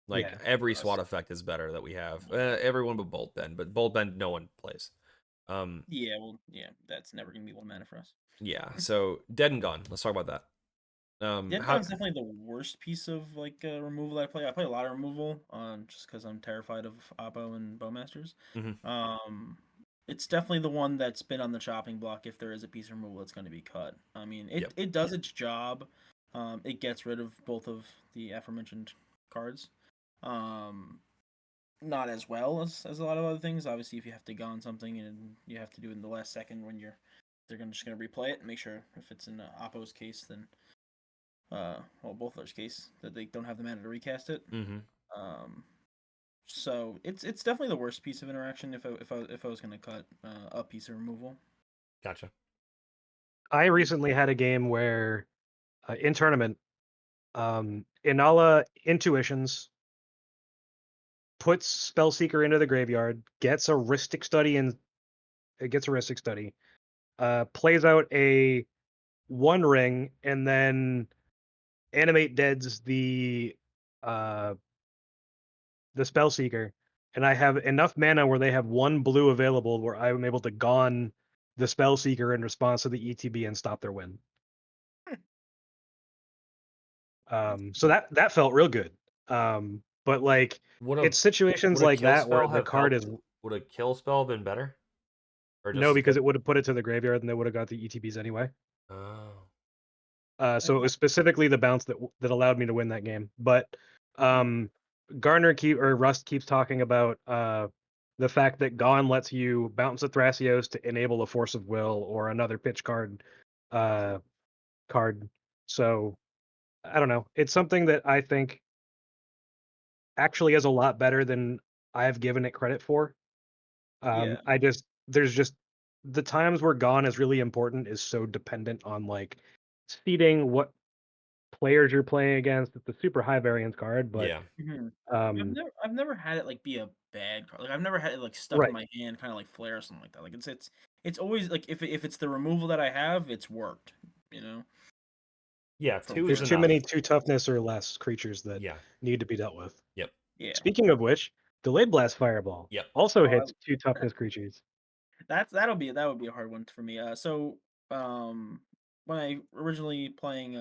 Like Yeah. every For us. SWAT effect is better that we have. Yeah. Everyone but Bolt Bend, but Bolt Bend no one plays. Yeah, well, yeah, that's never gonna be 1 mana for us. Yeah. So Dead and Gone. Let's talk about that. Dead How Gun's definitely the worst piece of like removal that I play. I play a lot of removal, just because I'm terrified of Oppo and Bowmasters. Mhm. It's definitely the one that's been on the chopping block. If there is a piece of removal that's going to be cut, I mean, Yep. it does its job. It gets rid of both of the aforementioned cards. Not as well as a lot of other things. Obviously, if you have to go on something and you have to do it in the last second when they're just gonna replay it and make sure if it's in Oppo's case, then well, both of those case that they don't have the mana to recast it. Mhm. So it's definitely the worst piece of interaction if I was gonna cut a piece of removal. Gotcha. I recently had a game where in tournament, Inala Intuitions puts Spellseeker into the graveyard, gets a Rhystic Study and it gets a Rhystic Study, plays out a One Ring, and then Animate Deads uh the Spellseeker, and I have enough mana where they have 1 blue available where I'm able to gone the Spellseeker in response to the ETB and stop their win. So that felt real good. But like Would a it's situations would a like kill that where spell the have card is helped? Would a kill spell been better? Or just no, as because good? it would have put it to the graveyard and they would have got the ETBs anyway. Oh. So it was specifically the bounce that allowed me to win that game. But um, Rust keeps talking about the fact that Gone lets you bounce a Thrasios to enable a Force of Will or another pitch uh, card. So I don't know. It's something that I think actually is a lot better than I've given it credit for. Yeah. There's just the times where Gone is really important is so dependent on like seeding what players you're playing against. It's a super high variance card, but Yeah. Mhm. um, I've never had it like be a bad card. Like I've never had it like stuck in right. my hand, kind of like flare or something like that. Like it's always like if it's the removal that I have, it's worked. You know, Yeah. from Two is There's for too enough. many 2 toughness or less creatures that Yeah. need to be dealt with. Yep. yeah. Speaking of which, Delayed Blast Fireball Yep. also Oh, hits 2 toughness creatures. that would be a hard one for me. So um, when I originally playing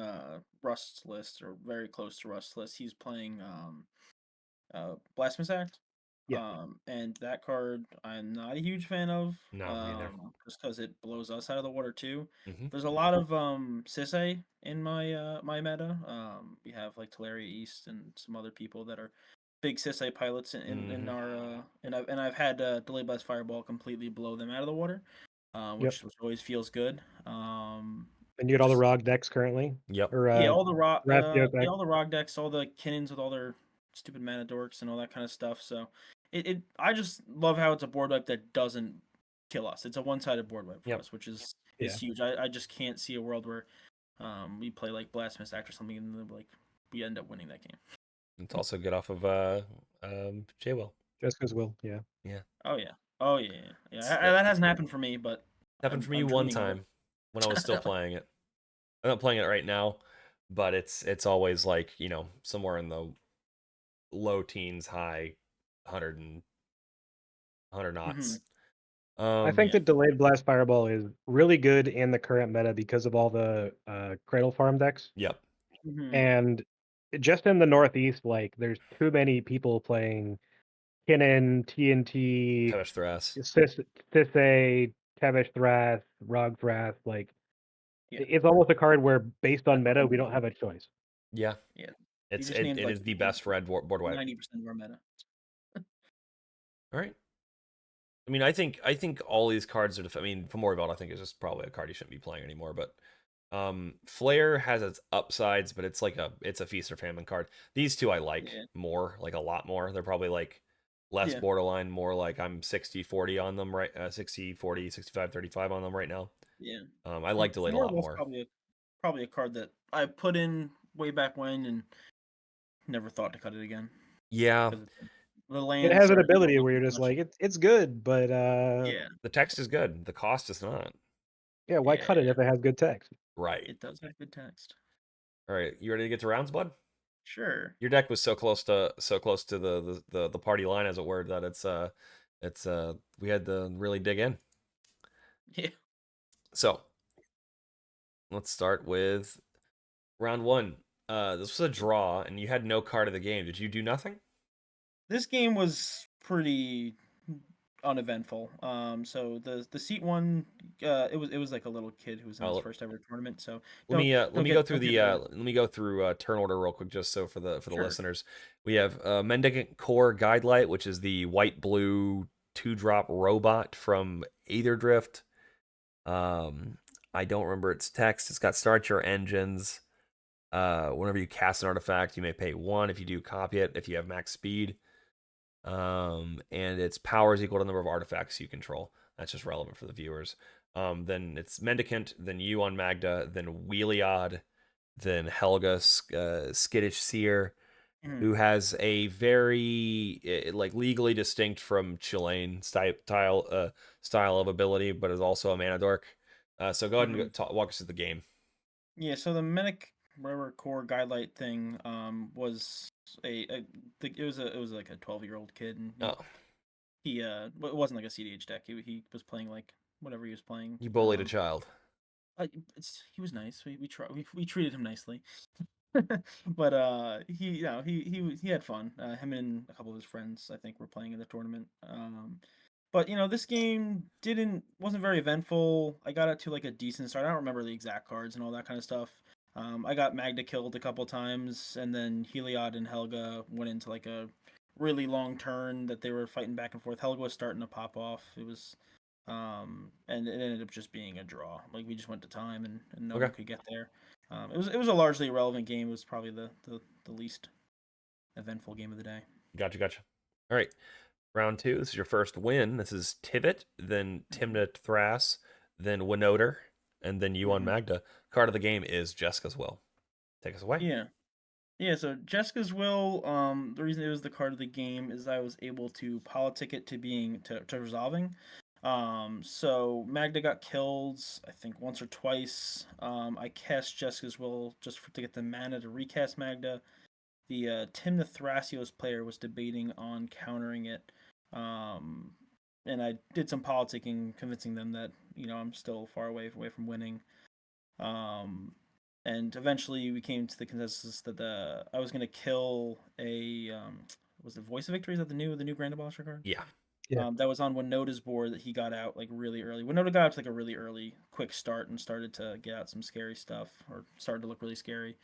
Rust's list, or very close to Rust's list, he's playing Blasphemous Act. Yeah. And that card I'm not a huge fan of. No, me neither. Just because it blows us out of the water too. Mm-hmm. There's a lot of Sisay in my my meta. We have like Teleria East and some other people that are big Sisay pilots in our and I've had Delayed Blast Fireball completely blow them out of the water, which always feels good. And you get all the Just ROG decks currently? Yep. Or yeah, all the Rathios yeah, deck? all the rock decks, all the Kinnins with all their stupid mana dorks and all that kind of stuff. So I just love how it's a board wipe that doesn't kill us. It's a one-sided board wipe for Yep. us, which is Yeah. huge. I just can't see a world where we play like Blasphemous Act or something and then, like we end up winning that game. It's also good off of J-Well. Jessica's Will, yeah. Yeah. Oh yeah. Oh yeah. That hasn't happened for me, but Happened for me one time when I was still playing it. I'm not playing it right now, but it's always like, you know, somewhere in the low teens, high 100 knots. I think that Delayed Blast Fireball is really good in the current meta because of all the Cradle Farm decks. Yep. And just in the Northeast, like, there's too many people playing Kinnan, TNT, Tevesh Thras. Sisay, Tevesh Thras, Rog Thras. Like, Yeah. it's almost a card where, based on meta, we don't have a choice. Yeah. Yeah. It named, like, is the best red board wipe. 90% of our meta. All right. I mean, I think all these cards are. I mean, Fomorival, I think is just probably a card you shouldn't be playing anymore. But Flare has its upsides, but it's a feast or famine card. These two I like more, like a lot more. They're probably like less borderline, more like I'm 60-40 on them, right? 60-40, 65-35 on them right now. Yeah. I like Delayed a lot more. Probably a card that I put in way back when and never thought to cut it again. Yeah. The lands it has an ability where you're just like, it's good, but yeah, the text is good. The cost is not. Yeah, why cut it if it has good text? Right. It does have good text. All right, you ready to get to rounds, bud? Sure. Your deck was so close to the party line, as it were, that we had to really dig in. Yeah. So let's start with round one. This was a draw, and you had no card of the game. Did you do nothing? This game was pretty uneventful. So the seat one, it was like a little kid who was in his first ever tournament. So let me go through turn order real quick, just so for the listeners. We have Mendicant Core Guidelight, which is the white blue 2-drop robot from Aether Drift. I don't remember its text. It's got start your engines. Whenever you cast an artifact, you may pay 1. If you do, copy it if you have max speed. And its power is equal to the number of artifacts you control. That's just relevant for the viewers. Then it's Mendicant, then you on Magda, then Wheeliod, then Helga, Skittish Seer, who has a very like legally distinct from Chilean style of ability, but is also a mana dork. So go ahead and walk us through the game. Yeah, so the Medic whatever core guidelight thing was it was like a 12-year-old kid, and he it wasn't like a cEDH deck. He was playing like whatever he was playing. You bullied a child. He was nice. We treated him nicely. But he had fun. Him and a couple of his friends, I think, were playing in the tournament. But this game wasn't very eventful. I got it to like a decent start. I don't remember the exact cards and all that kind of stuff. I got Magda killed a couple times, and then Heliod and Helga went into like a really long turn that they were fighting back and forth. Helga was starting to pop off. It was, and it ended up just being a draw. Like we just went to time, and no one could get there. It was a largely irrelevant game. It was probably the least eventful game of the day. Gotcha. All right. Round 2. This is your first win. This is Tivit, then Timnah Thras, then Winoder, and then you on Magda. Card of the game is Jessica's Will. Take us away. Yeah, so Jessica's Will, the reason it was the card of the game is I was able to politic it to resolving. So Magda got killed, I think once or twice. I cast Jessica's Will just to get the mana to recast Magda. The Timnah Thrasios player was debating on countering it. And I did some politicking, convincing them that I'm still far away from winning. And eventually we came to the consensus that I was gonna kill a was it Voice of Victory? Is that the new Grand Abolisher card? Yeah. Yeah. That was on Winota's board that he got out like really early. Winota got out to like a really early, quick start and started to get out some scary stuff, or started to look really scary.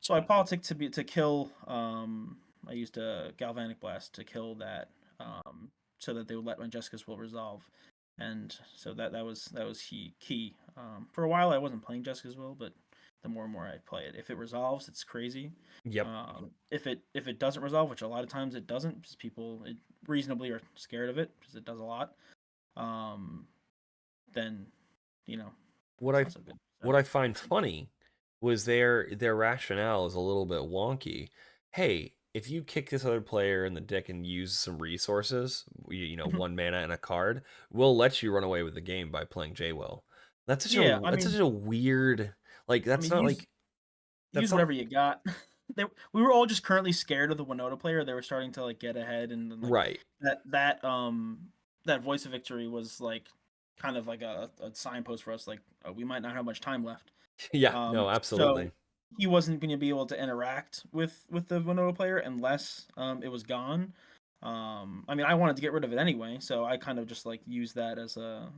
So I politicked to kill. I used a Galvanic Blast to kill that, so that they would let my Jessica's Will resolve, and so that was key. For a while I wasn't playing Jessica's Will, but the more and more I play it, if it resolves, it's crazy. Yep. If it doesn't resolve, which a lot of times it doesn't, because people reasonably are scared of it because it does a lot, then What it's I not so good. what I find funny was their rationale is a little bit wonky. Hey, if you kick this other player in the dick and use some resources, one mana and a card, we'll let you run away with the game by playing J-Will. That's such Yeah, that's such a weird, like, that's not like that's use not whatever you got. We were all just currently scared of the Winota player. They were starting to like get ahead, and then, like right. that Voice of Victory was like kind of like a signpost for us, like, oh, we might not have much time left. Yeah, no, So absolutely. he wasn't going to be able to interact with the Winota player unless it was gone. I mean, I wanted to get rid of it anyway, so I kind of just like used that as a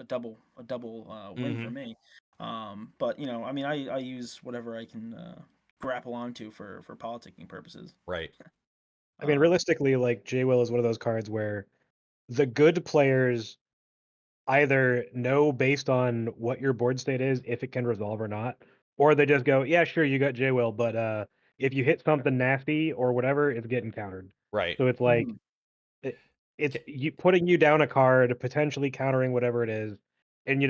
double win for me. But I mean, I use whatever I can grapple onto for politicking purposes. Right. I mean, realistically, like J-Will is one of those cards where the good players either know based on what your board state is if it can resolve or not, or they just go, yeah, sure, you got J-Will, but if you hit something nasty or whatever, it's getting countered. Right. So it's like it's you putting you down a card, potentially countering whatever it is, and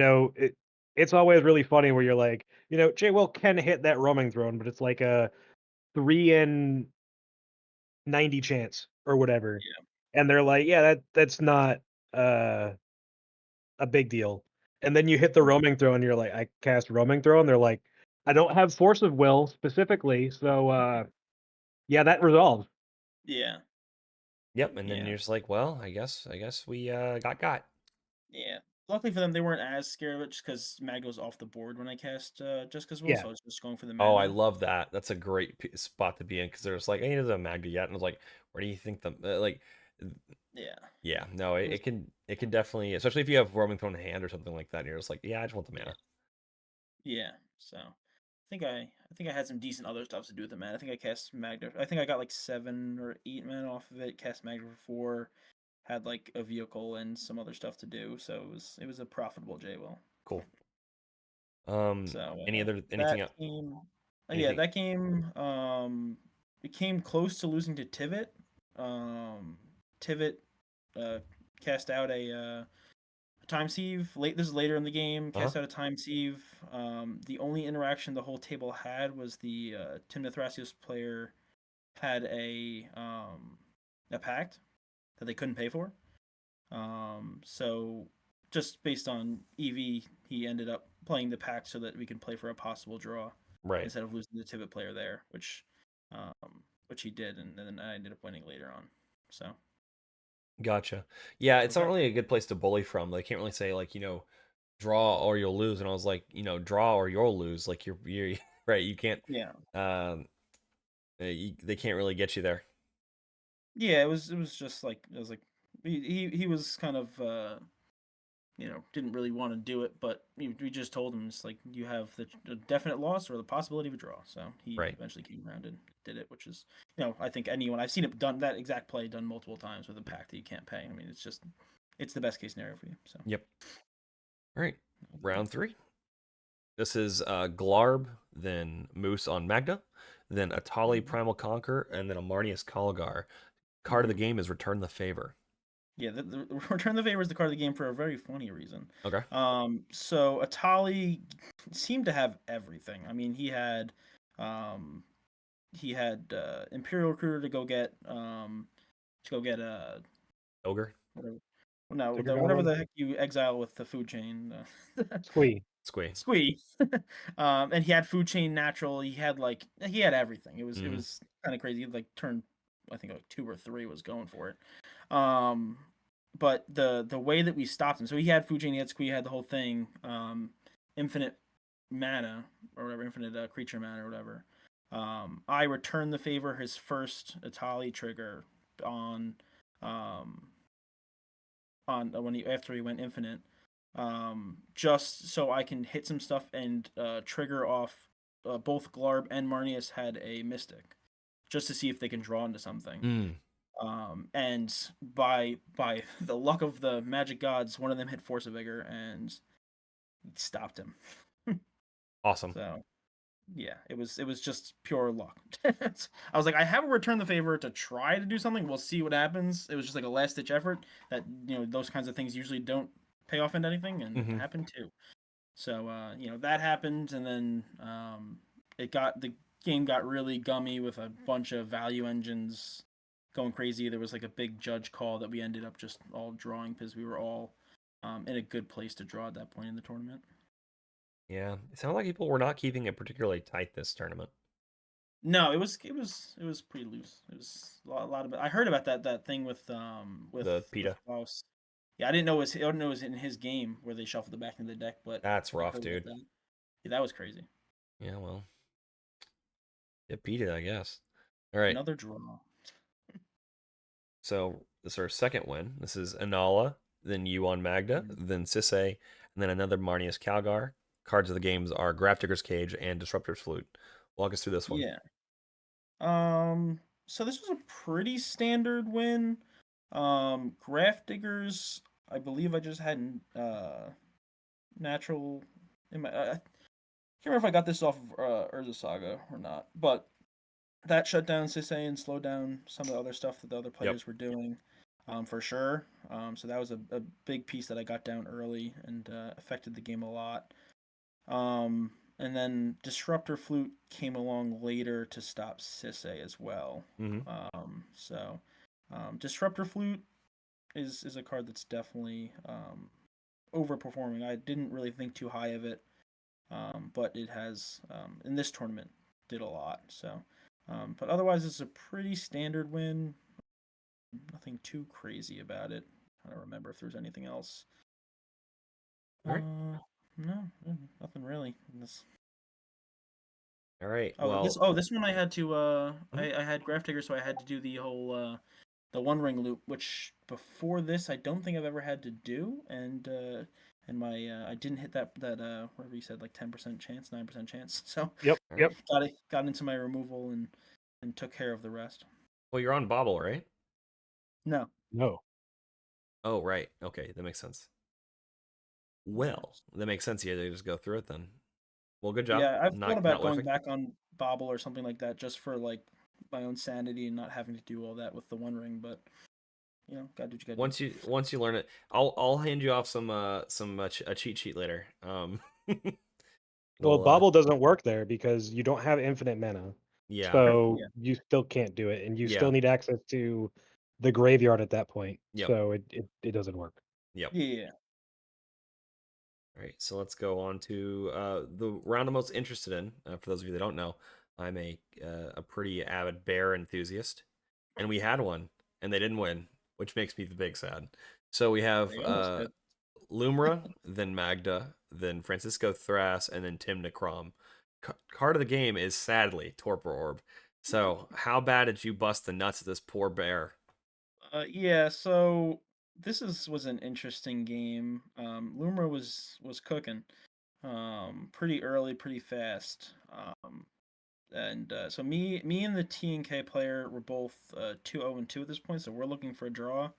it's always really funny where you're like, J-Will can hit that roaming throne, but it's like a 3 in 90 chance or whatever. Yeah. And they're like, yeah, that's not a big deal. And then you hit the roaming throw and you're like, I cast roaming throw, and they're like, I don't have force of will specifically, so yeah, that resolves. Yeah. Yep, and then Yeah. you're just like, well, I guess we got. Yeah. Luckily for them, they weren't as scared of it just because Mag goes off the board when I cast Jessica's Will, Yeah. so I was just going for the Oh, I mana. love that. That's a great spot to be in, because there's like, hey, he doesn't have Magda yet, and I was like, where do you think the like? Yeah. Yeah, no, It was- it can definitely, especially if you have roaming thrown in hand or something like that, and you're just like, yeah, I just want the mana. Yeah. So I think I had some decent other stuff to do with the mana. I think I cast Magda. I think I got like 7 or 8 mana off of it. Cast Magda for 4. Had like a vehicle and some other stuff to do, so it was a profitable J-Will. Cool. So anything else? Yeah, Anything? that game it came close to losing to Tivit. Tivit cast out a time sieve late. This is later in the game. Cast out a time sieve. The only interaction the whole table had was the Tim Thrasios player had a pact that they couldn't pay for. So just based on EV, he ended up playing the pact so that we could play for a possible draw Right. instead of losing the Tivit player there, which he did, and then I ended up winning later on. So Gotcha. Yeah, it's not okay. really a good place to bully from. They can't really say, like, draw or you'll lose. And I was like, draw or you'll lose. Like, you're right. You can't. Yeah. They can't really get you there. Yeah, it was just like it was like he was kind of didn't really want to do it, but we just told him it's like you have the definite loss or the possibility of a draw. So he Right. eventually came around and did it, which is I think I've seen it done, that exact play done multiple times with a pack that you can't pay. I mean, it's the best case scenario for you. So Yep. All right, round 3. This is Glarb, then Moose on Magda, then Atali Primal Conquer, and then Amarnius Kalgar. Card of the game is Return the Favor. Yeah, the Return the Favor is the card of the game for a very funny reason. Okay. So Atali seemed to have everything. I mean, he had Imperial Recruiter to go get Ogre. whatever. No, Ticker whatever Goblin? the heck you exile with the food chain. Squee. Squee. And he had food chain natural. He had everything. It Mhm. was kind of crazy. Like turn, I think like 2 or 3 was going for it. But the way that we stopped him, so he had food chain, he had Squee, he had the whole thing. Infinite mana or whatever, infinite creature mana or whatever, I return the favor his first Atali trigger on when he after he went infinite, just so I can hit some stuff and trigger off both Glarb and Marnius had a Mystic, just to see if they can draw into something. Mm. And by the luck of the magic gods, one of them hit Force of Vigor and stopped him. Awesome. So yeah, it was just pure luck. I was like, I have a return the favor to try to do something. We'll see what happens. It was just like a last ditch effort. That those kinds of things usually don't pay off into anything, and it happened too. So that happened, and then the game got really gummy with a bunch of value engines going crazy. There was like a big judge call that we ended up just all drawing because we were all in a good place to draw at that point in the tournament. Yeah, it sounded like people were not keeping it particularly tight this tournament. No, it was pretty loose. It was a lot of it. I heard about that thing with the PETA. BAUS. Yeah, I didn't know it was in his game where they shuffled it back into the deck, but That's I rough, heard about dude. that. Yeah, that was crazy. Yeah, well, it beat it, I guess. All right. Another draw. So this is our second win. This is Inala, then you on Magda, then Sisay, and then another Marnius Calgar. Cards of the games are Grafdigger's Cage and Disruptor's Flute. Walk us through this one. Yeah. So this was a pretty standard win. Grafdiggers, I believe I just had natural in my I can't remember if I got this off of Urza Saga or not, but that shut down Sisay and slowed down some of the other stuff that the other players were doing, for sure. So that was a big piece that I got down early and affected the game a lot. And then Disruptor Flute came along later to stop Sisay as well. So Disruptor Flute is a card that's definitely overperforming. I didn't really think too high of it, but it has in this tournament did a lot. So, but otherwise, it's a pretty standard win. Nothing too crazy about it. I don't remember if there's anything else. All right. No, nothing really. All right. Oh, well, this one I had to I had Grafdigger, so I had to do the whole the one ring loop, which before this I don't think I've ever had to do, and my I didn't hit that whatever you said, like 10% chance, 9% chance. So Yep. got into my removal and took care of the rest. Well, you're on Bobble, right? No. Oh, right. Okay, that makes sense. Well, that makes sense. You had to just go through it then. Well, good job. Yeah, I've thought about not going whiffing. back on Bobble or something like that just for like my own sanity and not having to do all that with the one ring, but gotta do what you gotta do. Once you learn it, I'll hand you off some a cheat sheet later. Well, Bobble doesn't work there because you don't have infinite mana. Yeah. So you still can't do it, and you still need access to the graveyard at that point. Yep. So it doesn't work. Yep. Yeah. All right, so let's go on to the round I'm most interested in. For those of you that don't know, I'm a pretty avid bear enthusiast, and we had one, and they didn't win, which makes me the big sad. So we have Lumra, then Magda, then Francisco Thras, and then Tim Necrom. Card of the game is sadly Torpor Orb. So how bad did you bust the nuts of this poor bear? Yeah, so this was an interesting game. Lumra was cooking pretty early, pretty fast. And so me and the T&K player were both 2-0-2 at this point, so we're looking for a draw.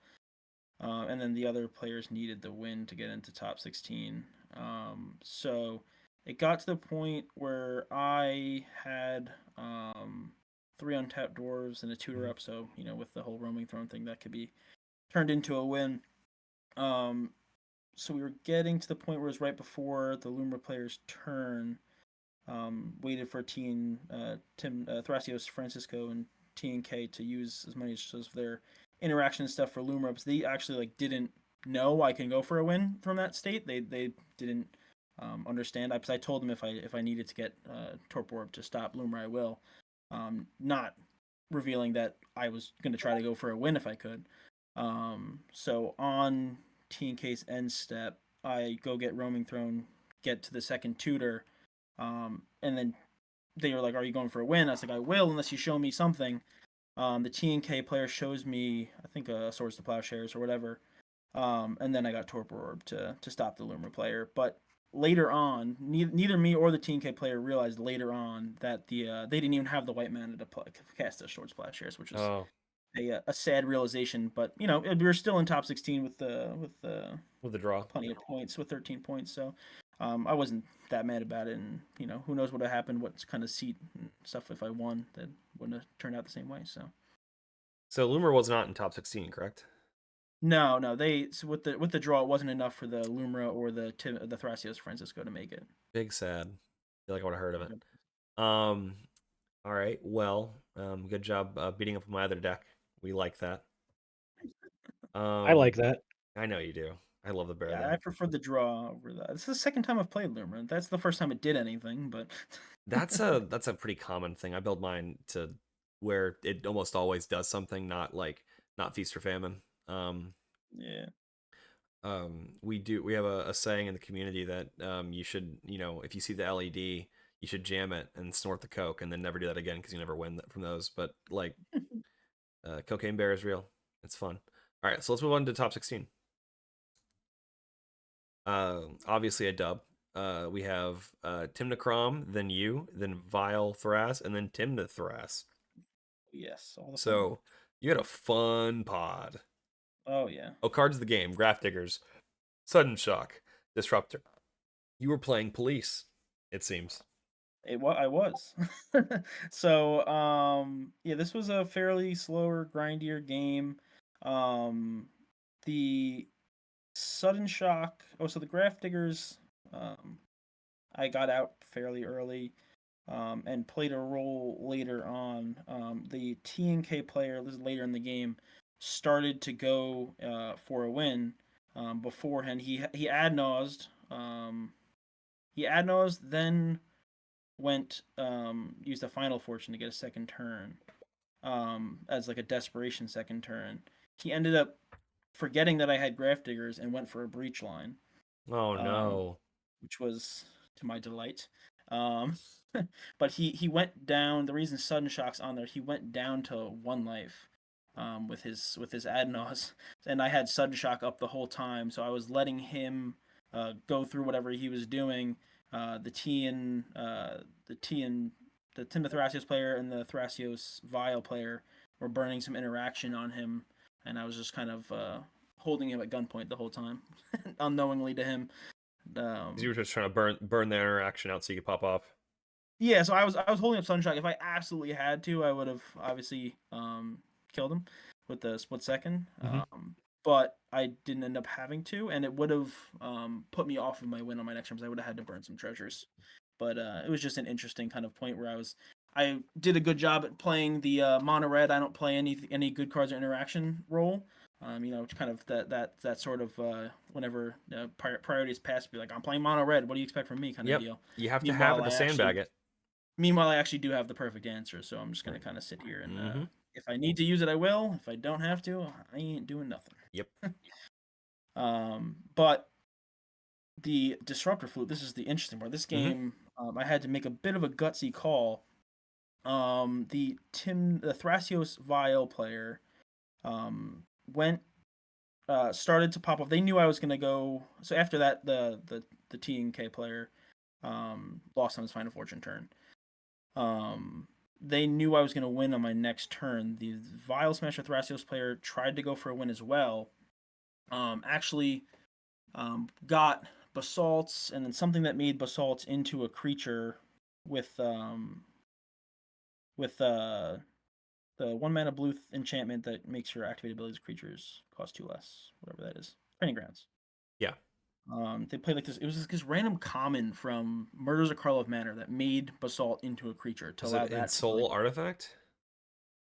And then the other players needed the win to get into top 16. So it got to the point where I had 3 untapped dwarves and a tutor up, so with the whole roaming throne thing, that could be turned into a win. So we were getting to the point where it was right before the Lumra player's turn. Waited for Tim Thrasios, Francisco, and T&K to use as many of their interaction stuff for Lumra, because they actually didn't know I can go for a win from that state. They didn't understand. Because I told them if I needed to get Torpor Orb to stop Lumra, I will. Not revealing that I was going to try to go for a win if I could. So on T&K's end step, I go get Roaming Throne, get to the second tutor, And then they were like, "Are you going for a win?" I was like, "I will, unless you show me something." The TNK player shows me, I think, Swords to Plowshares or whatever. And then I got Torpor Orb to stop the Loomer player. But later on, neither me or the TNK player realized later on that they didn't even have the white mana to cast the Swords to Plowshares, which is a sad realization. But we were still in top 16 with the draw, plenty of points, with 13 points. So I wasn't that mad about it. And who knows what would have happened, what kind of seat and stuff if I won, that wouldn't have turned out the same way. So Loomer was not in top 16, correct? No, with the draw, it wasn't enough for the Lumra or the Thrasios Francisco to make it. Big sad. I feel like I would have heard of it. All right. Well, good job beating up my other deck. We like that. I like that. I know you do. I love the bear. Yeah, I prefer the draw over that. It's the second time I've played Lumra. That's the first time it did anything, but that's a pretty common thing. I build mine to where it almost always does something, not feast or famine. Yeah. We have a saying in the community that you should, if you see the LED, you should jam it and snort the coke and then never do that again because you never win from those. But cocaine bear is real. It's fun. All right, so let's move on to top 16. Obviously a dub. We have Timnacrom, then you, then Vile Thras, and then Timna Thras. Yes, all the so fun. You had a fun pod. Oh yeah. Oh, cards of the game: Grafdiggers, Sudden Shock, Disruptor. You were playing Police, it seems. I was. So yeah, this was a fairly slower, grindier game. The Sudden Shock. Oh, so the Grafdiggers. I got out fairly early. And played a role later on. The TNK player, this is later in the game, started to go for a win. Beforehand, he ad-naused. He ad-naused, then went used a Final Fortune to get a second turn, as like a desperation second turn. He ended up forgetting that I had Grafdiggers and went for a Breach Line. Oh no! Which was to my delight. But he went down. The reason Sudden Shock's on there, he went down to 1 life with his Adnos, and I had Sudden Shock up the whole time, so I was letting him go through whatever he was doing. The Tim the Thrasios player and the Thrasios Vile player were burning some interaction on him, and I was just kind of holding him at gunpoint the whole time, unknowingly to him. You were just trying to burn the interaction out so you could pop off. Yeah, so I was holding up Sunshine. If I absolutely had to, I would have obviously killed him with the split second. Mm-hmm. But I didn't end up having to, and it would have put me off of my win on my next turn because I would have had to burn some treasures. But it was just an interesting kind of point where I did a good job at playing the mono red. I don't play any good cards or interaction role. Kind of that sort of whenever priorities pass, be like, I'm playing mono red. What do you expect from me? Kind of deal. You have to have it to sandbag it. Meanwhile, I actually do have the perfect answer, so I'm just gonna kind of sit here and if I need to use it, I will. If I don't have to, I ain't doing nothing. Yep. But the Disruptor Flute. This is the interesting part. This game, I had to make a bit of a gutsy call. The Thrasios Vile player, started to pop off. They knew I was gonna go. So after that, the TNK player, lost on his Final Fortune turn. They knew I was going to win on my next turn. The Vile Smasher Thrasios player tried to go for a win as well. Actually, got Basalts and then something that made Basalts into a creature with the 1 mana blue enchantment that makes your activated abilities creatures cost 2 less, whatever that is. Training Grounds. Yeah. They played like this. It was this random common from Murders of Karlov Manor that made Basalt into a creature to allow that. Soul Artifact?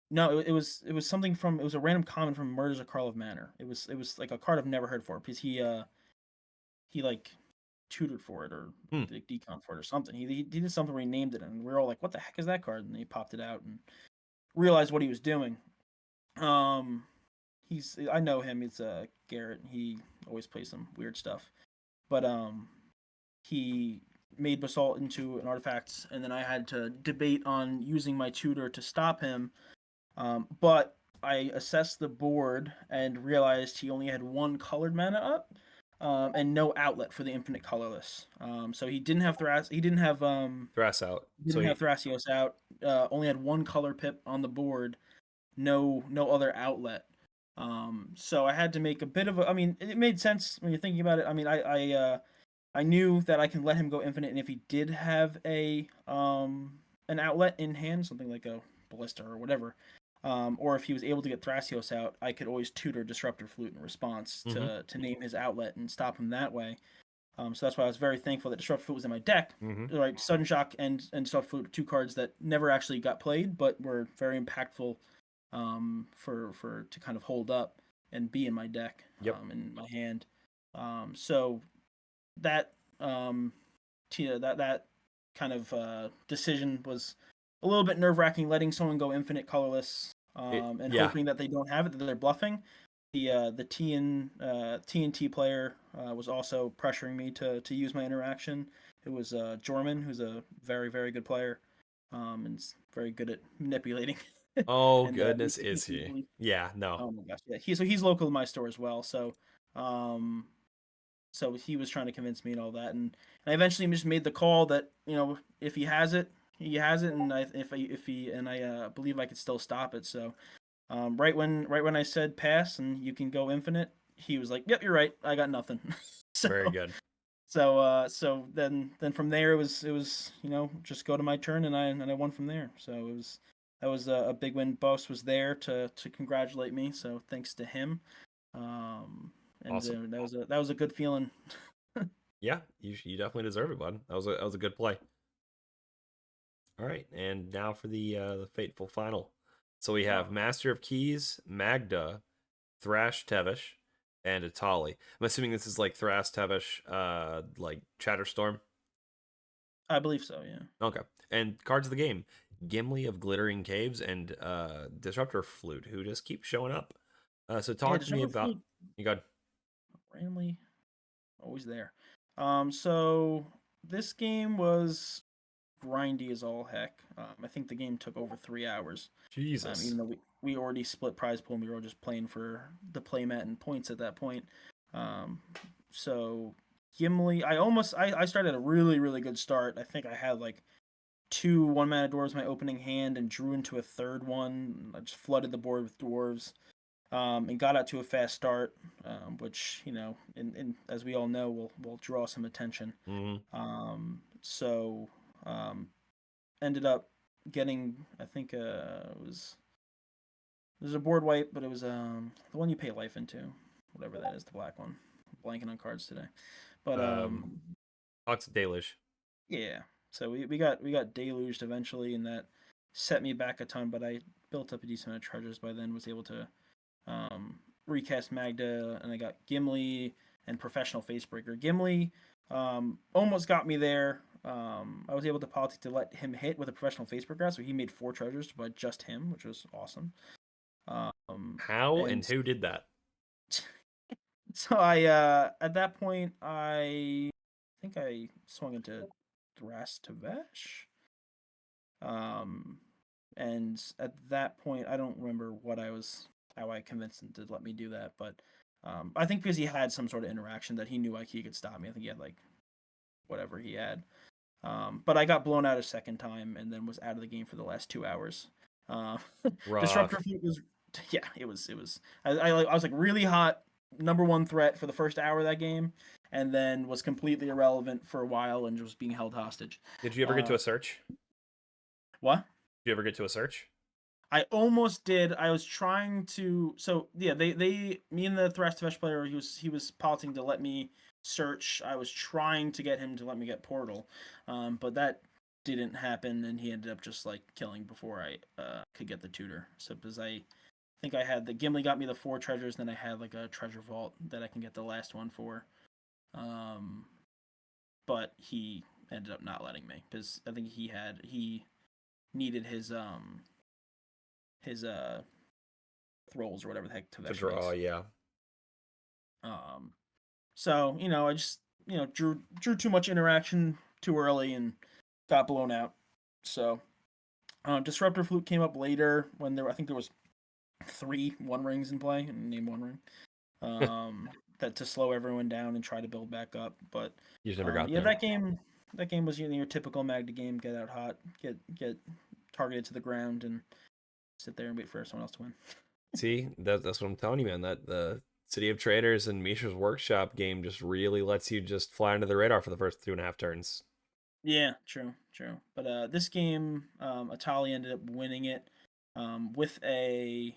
No, it was something from. It was a random common from Murders of Karlov Manor. It was like a card I've never heard for because he like tutored for it or like decon for it or something. He did something where he named it and we were all like, "What the heck is that card?" And he popped it out and realized what he was doing. I know him. It's Garrett. He always plays some weird stuff. But he made Basalt into an artifact, and then I had to debate on using my tutor to stop him. But I assessed the board and realized he only had 1 colored mana up, and no outlet for the infinite colorless. So he didn't have He didn't have Thrass out. Didn't have Thrasios out. Only had 1 color pip on the board. No other outlet. So I had to make a bit of a. I mean, it made sense when you're thinking about it. I mean, I knew that I can let him go infinite, and if he did have an outlet in hand, something like a ballista or whatever, or if he was able to get Thrasios out, I could always tutor Disruptor Flute in response to name his outlet and stop him that way. So that's why I was very thankful that Disruptor Flute was in my deck. Right, Sudden Shock and Disruptor Flute, 2 cards that never actually got played, but were very impactful for to kind of hold up and be in my deck, in my hand. So that that kind of decision was a little bit nerve-wracking, letting someone go infinite colorless, and hoping that they don't have it, that they're bluffing. The TNT player was also pressuring me to use my interaction. It was Jorman, who's a very, very good player, and is very good at manipulating. Oh and, goodness, is he? Yeah, no. Oh my gosh, yeah. He's local to my store as well, so so he was trying to convince me and all that, and I eventually just made the call that, you know, if he has it, he has it, and I believe I could still stop it. So right when I said pass and you can go infinite, he was like, "Yep, you're right. I got nothing." So, very good. So then from there it was you know, just go to my turn, and I won from there. So that was a big win. BAUS was there to congratulate me, so thanks to him. And awesome. That was a good feeling. Yeah, you definitely deserve it, bud. That was a good play. All right, and now for the fateful final. So we have Master of Keys, Magda, Thrash Tevesh, and Atali. I'm assuming this is like Thrash Tevesh, like Chatterstorm. I believe so, yeah. Okay. And cards of the game: Gimli of Glittering Caves and Disruptor Flute, who just keep showing up. So talk to me about. You got randomly always there. So this game was grindy as all heck. I think the game took over 3 hours. Jesus. Even though we already split prize pool and we were all just playing for the playmat and points at that point. So Gimli, I started a really, really good start. I think I had like 2 1-mana dwarves in my opening hand and drew into a third one. I just flooded the board with dwarves. And got out to a fast start, which, you know, in as we all know, will draw some attention. So ended up getting, I think there's a board wipe, but it was the one you pay life into, whatever that is, the black one. I'm blanking on cards today, but Ox Deluge. Yeah, so we got deluged eventually, and that set me back a ton. But I built up a decent amount of treasures by then, was able to recast Magda, and I got Gimli and Professional Facebreaker. Gimli almost got me there. I was able to politic to let him hit with a Professional Facebreaker, so he made 4 treasures by just him, which was awesome. How and who did that? So I at that point I think I swung into Thras Tevesh. And at that point I don't remember how I convinced him to let me do that, but I think because he had some sort of interaction that he knew like he could stop me. I think he had like whatever he had. But I got blown out a second time and then was out of the game for the last 2 hours. Disruptor Flute was it was I was like really hot, number 1 threat for the first hour of that game, and then was completely irrelevant for a while and just being held hostage. Did you ever get to a search? What? Did you ever get to a search? I almost did. I was trying to. So yeah, me and the Thrash Tevesh player, he was politing to let me search. I was trying to get him to let me get Portal, but that didn't happen, and he ended up just like killing before I could get the tutor. So because I think I had the Gimli got me the 4 treasures, and then I had like a treasure vault that I can get the last one for. But he ended up not letting me because I think he needed his thralls or whatever the heck to draw, yeah. So, you know, I just, you know, drew too much interaction too early and got blown out. So Disruptor Flute came up later when I think there was 3 One Rings in play, and name One Ring. That to slow everyone down and try to build back up. But You just never got yeah, there. that game was your typical Magda game. Get out hot, get targeted to the ground, and sit there and wait for someone else to win. See, that's what I'm telling you, man. That the City of Traders and Mishra's Workshop game just really lets you just fly under the radar for the first 2.5 turns. Yeah, true. But this game, Atali ended up winning it with a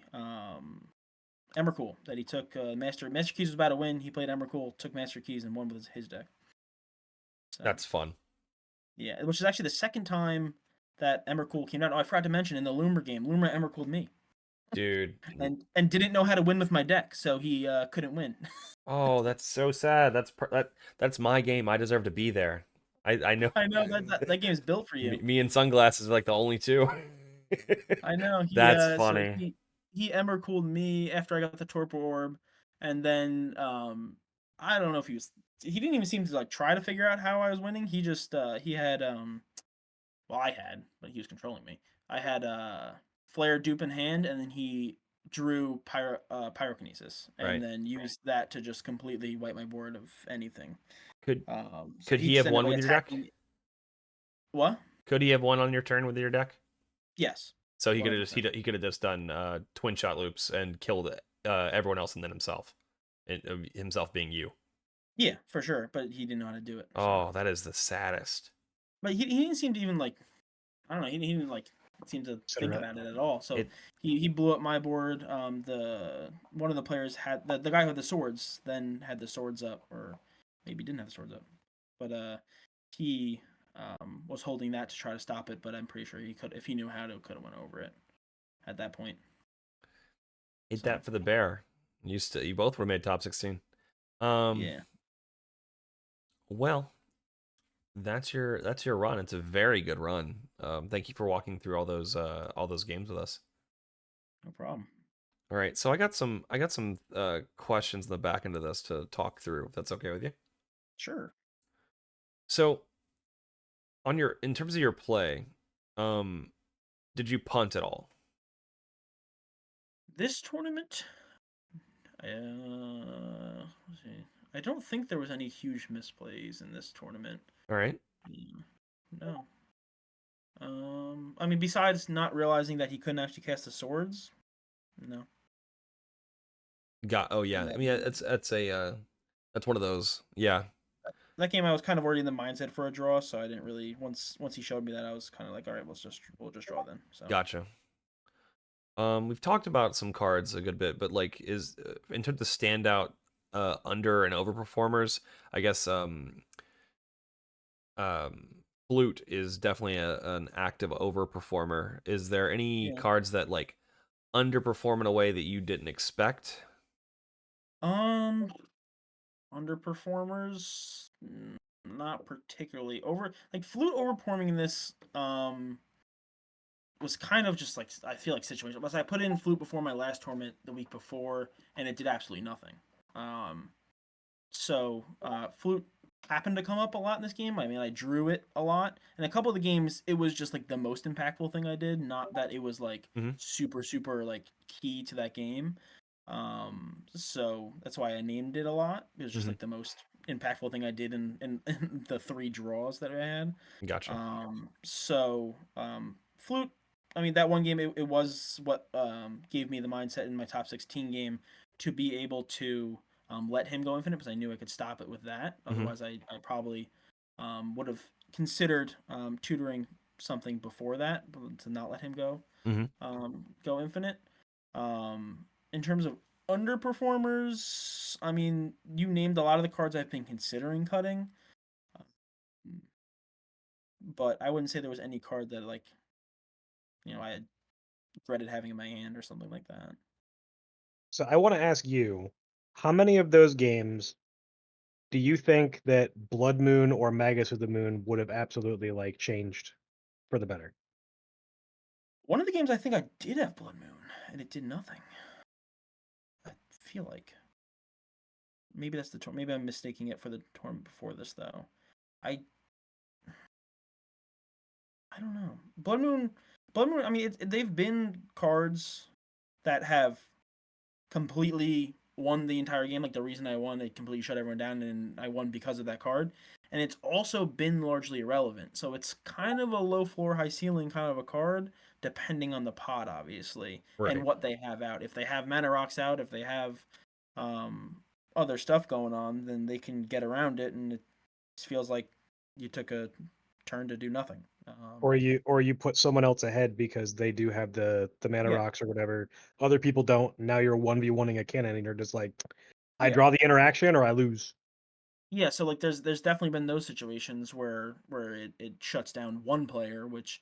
Emrakul that he took. Master Keys was about to win. He played Emrakul, took Master Keys, and won with his deck. So, That's fun. Yeah, which is actually the second time that Emrakul came out. Oh, I forgot to mention in the Loomer game, Loomer Emrakul'd me. Dude. and didn't know how to win with my deck, so he couldn't win. Oh, that's so sad. That's my game. I deserve to be there. I know. I know that game's built for you. Me and Sunglasses are like the only two. I know. That's So funny. he Emrakul'd me after I got the Torpor Orb, and then I don't know if he didn't even seem to like try to figure out how I was winning. He just he had I had, but he was controlling me. I had Flare Dupe in hand, and then he drew Pyrokinesis, and Right. then used that to just completely wipe my board of anything. Could so he have one with your deck? What? Could he have won on your turn with your deck? Yes. So he could have just done twin shot loops and killed everyone else and then himself, himself being you. Yeah, for sure, but he didn't know how to do it. So. Oh, that is the saddest. But he didn't seem to even like, I don't know, he didn't like seem to think about it at all. So he blew up my board. The one of the players had the guy with the swords then had the swords up, or maybe didn't have the swords up, but he was holding that to try to stop it. But I'm pretty sure he could, if he knew how to, could have went over it at that point. Hit that for the bear. You both were made top 16. Yeah. Well, that's your run. It's a very good run. Thank you for walking through all those games with us. No problem. All right, so I got some questions in the back end of this to talk through, if that's okay with you. Sure. So, in terms of your play, did you punt at all? This tournament, let's see. I don't think there was any huge misplays in this tournament. All right. No. I mean, besides not realizing that he couldn't actually cast the swords, no. Oh yeah. I mean, that's one of those. Yeah. That game, I was kind of already in the mindset for a draw, so I didn't really. Once he showed me that, I was kind of like, all right, we'll just draw then. So. Gotcha. We've talked about some cards a good bit, but like, is in terms of standout under and overperformers, I guess Flute is definitely an active overperformer. Is there any cards that like underperform in a way that you didn't expect? Underperformers, not particularly. Flute overperforming in this was kind of just like, I feel like situational. But I put in Flute before my last tournament the week before, and it did absolutely nothing. So Flute happened to come up a lot in this game. I mean, I drew it a lot. In a couple of the games, it was just like the most impactful thing I did, not that it was like super like key to that game. So that's why I named it a lot. It was just like the most impactful thing I did in the 3 draws that I had. Gotcha. So Flute, I mean, that one game, it was what gave me the mindset in my top 16 game to be able to let him go infinite, because I knew I could stop it with that. Otherwise, I probably would have considered tutoring something before that to not let him go go infinite. In terms of underperformers, I mean, you named a lot of the cards I've been considering cutting, but I wouldn't say there was any card that like, I had dreaded having in my hand or something like that. So I want to ask you, how many of those games do you think that Blood Moon or Magus of the Moon would have absolutely like changed for the better? One of the games I think I did have Blood Moon, and it did nothing. I feel like maybe that's maybe I'm mistaking it for the tournament before this though. I don't know. Blood Moon. I mean, they've been cards that have completely won the entire game. Like the reason I won, it completely shut everyone down, and I won because of that card. And it's also been largely irrelevant. So it's kind of a low floor, high ceiling kind of a card, depending on the pod, obviously, and Right. what they have out. If they have mana rocks out, if they have um, other stuff going on, then they can get around it, and it feels like you took a turn to do nothing. Or you put someone else ahead because they do have the mana Yeah. rocks or whatever. Other people don't. Now you're 1v1ing a cannon and you're just like, I Yeah. draw the interaction or I lose. Yeah, so like there's definitely been those situations where it shuts down one player, which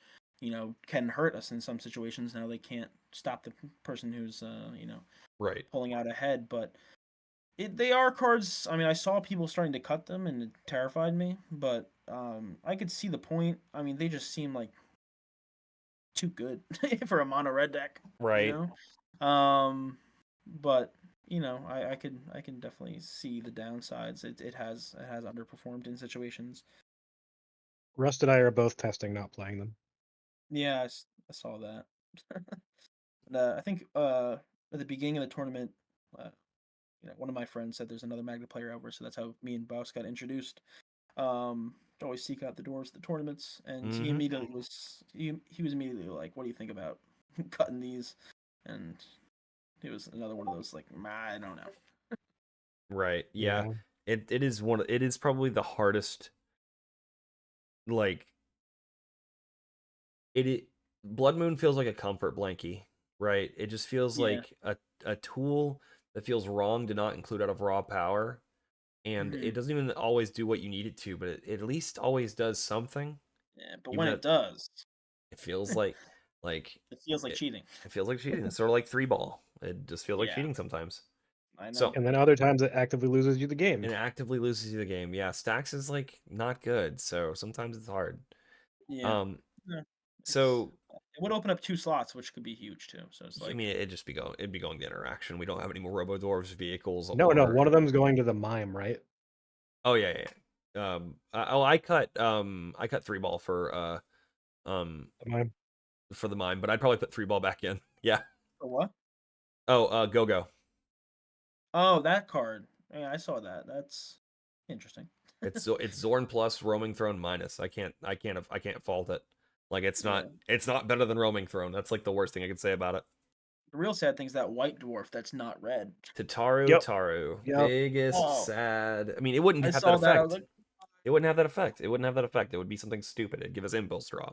can hurt us in some situations. Now they can't stop the person who's Right. pulling out ahead, but they are cards. I mean, I saw people starting to cut them, and it terrified me. But I could see the point. I mean, they just seem like too good for a mono red deck. Right. But I can definitely see the downsides. It has underperformed in situations. Rust and I are both testing not playing them. Yeah, I saw that. I think at the beginning of the tournament, one of my friends said there's another Magda player over, so that's how me and BAUS got introduced. To always seek out the Dwarves at the tournaments, and he immediately was immediately like, "What do you think about cutting these?" And it was another one of those like, I don't know. Right. Yeah. It is probably the hardest. Like Blood Moon feels like a comfort blankie, right? It just feels like a tool that feels wrong to not include out of raw power, and it doesn't even always do what you need it to, but it at least always does something. Yeah, but when it does, it feels like it feels like cheating. It feels like cheating. It's sort of like 3-ball. It just feels like Yeah. cheating sometimes. I know. So, And then other times it actively loses you the game. it actively loses you the game. Yeah, stacks is like not good, so sometimes it's hard. Yeah. So it would open up 2 slots, which could be huge too. So it's like, I mean, it'd be going to interaction. We don't have any more Robo Dwarves vehicles. No, one of them's going to the mime, right? Oh yeah. I cut 3-ball for The mime. for the mime, but I'd probably put 3-ball back in. Yeah. for what? Oh, go. Oh, that card. Yeah, I saw that. That's interesting. It's Zorn plus Roaming Throne minus. I can't fault it. Like it's not better than Roaming Throne. That's like the worst thing I could say about it. The real sad thing is that white dwarf that's not red. Taru. Biggest sad. I mean, it wouldn't have that effect. It wouldn't have that effect. It would be something stupid. It'd give us impulse draw.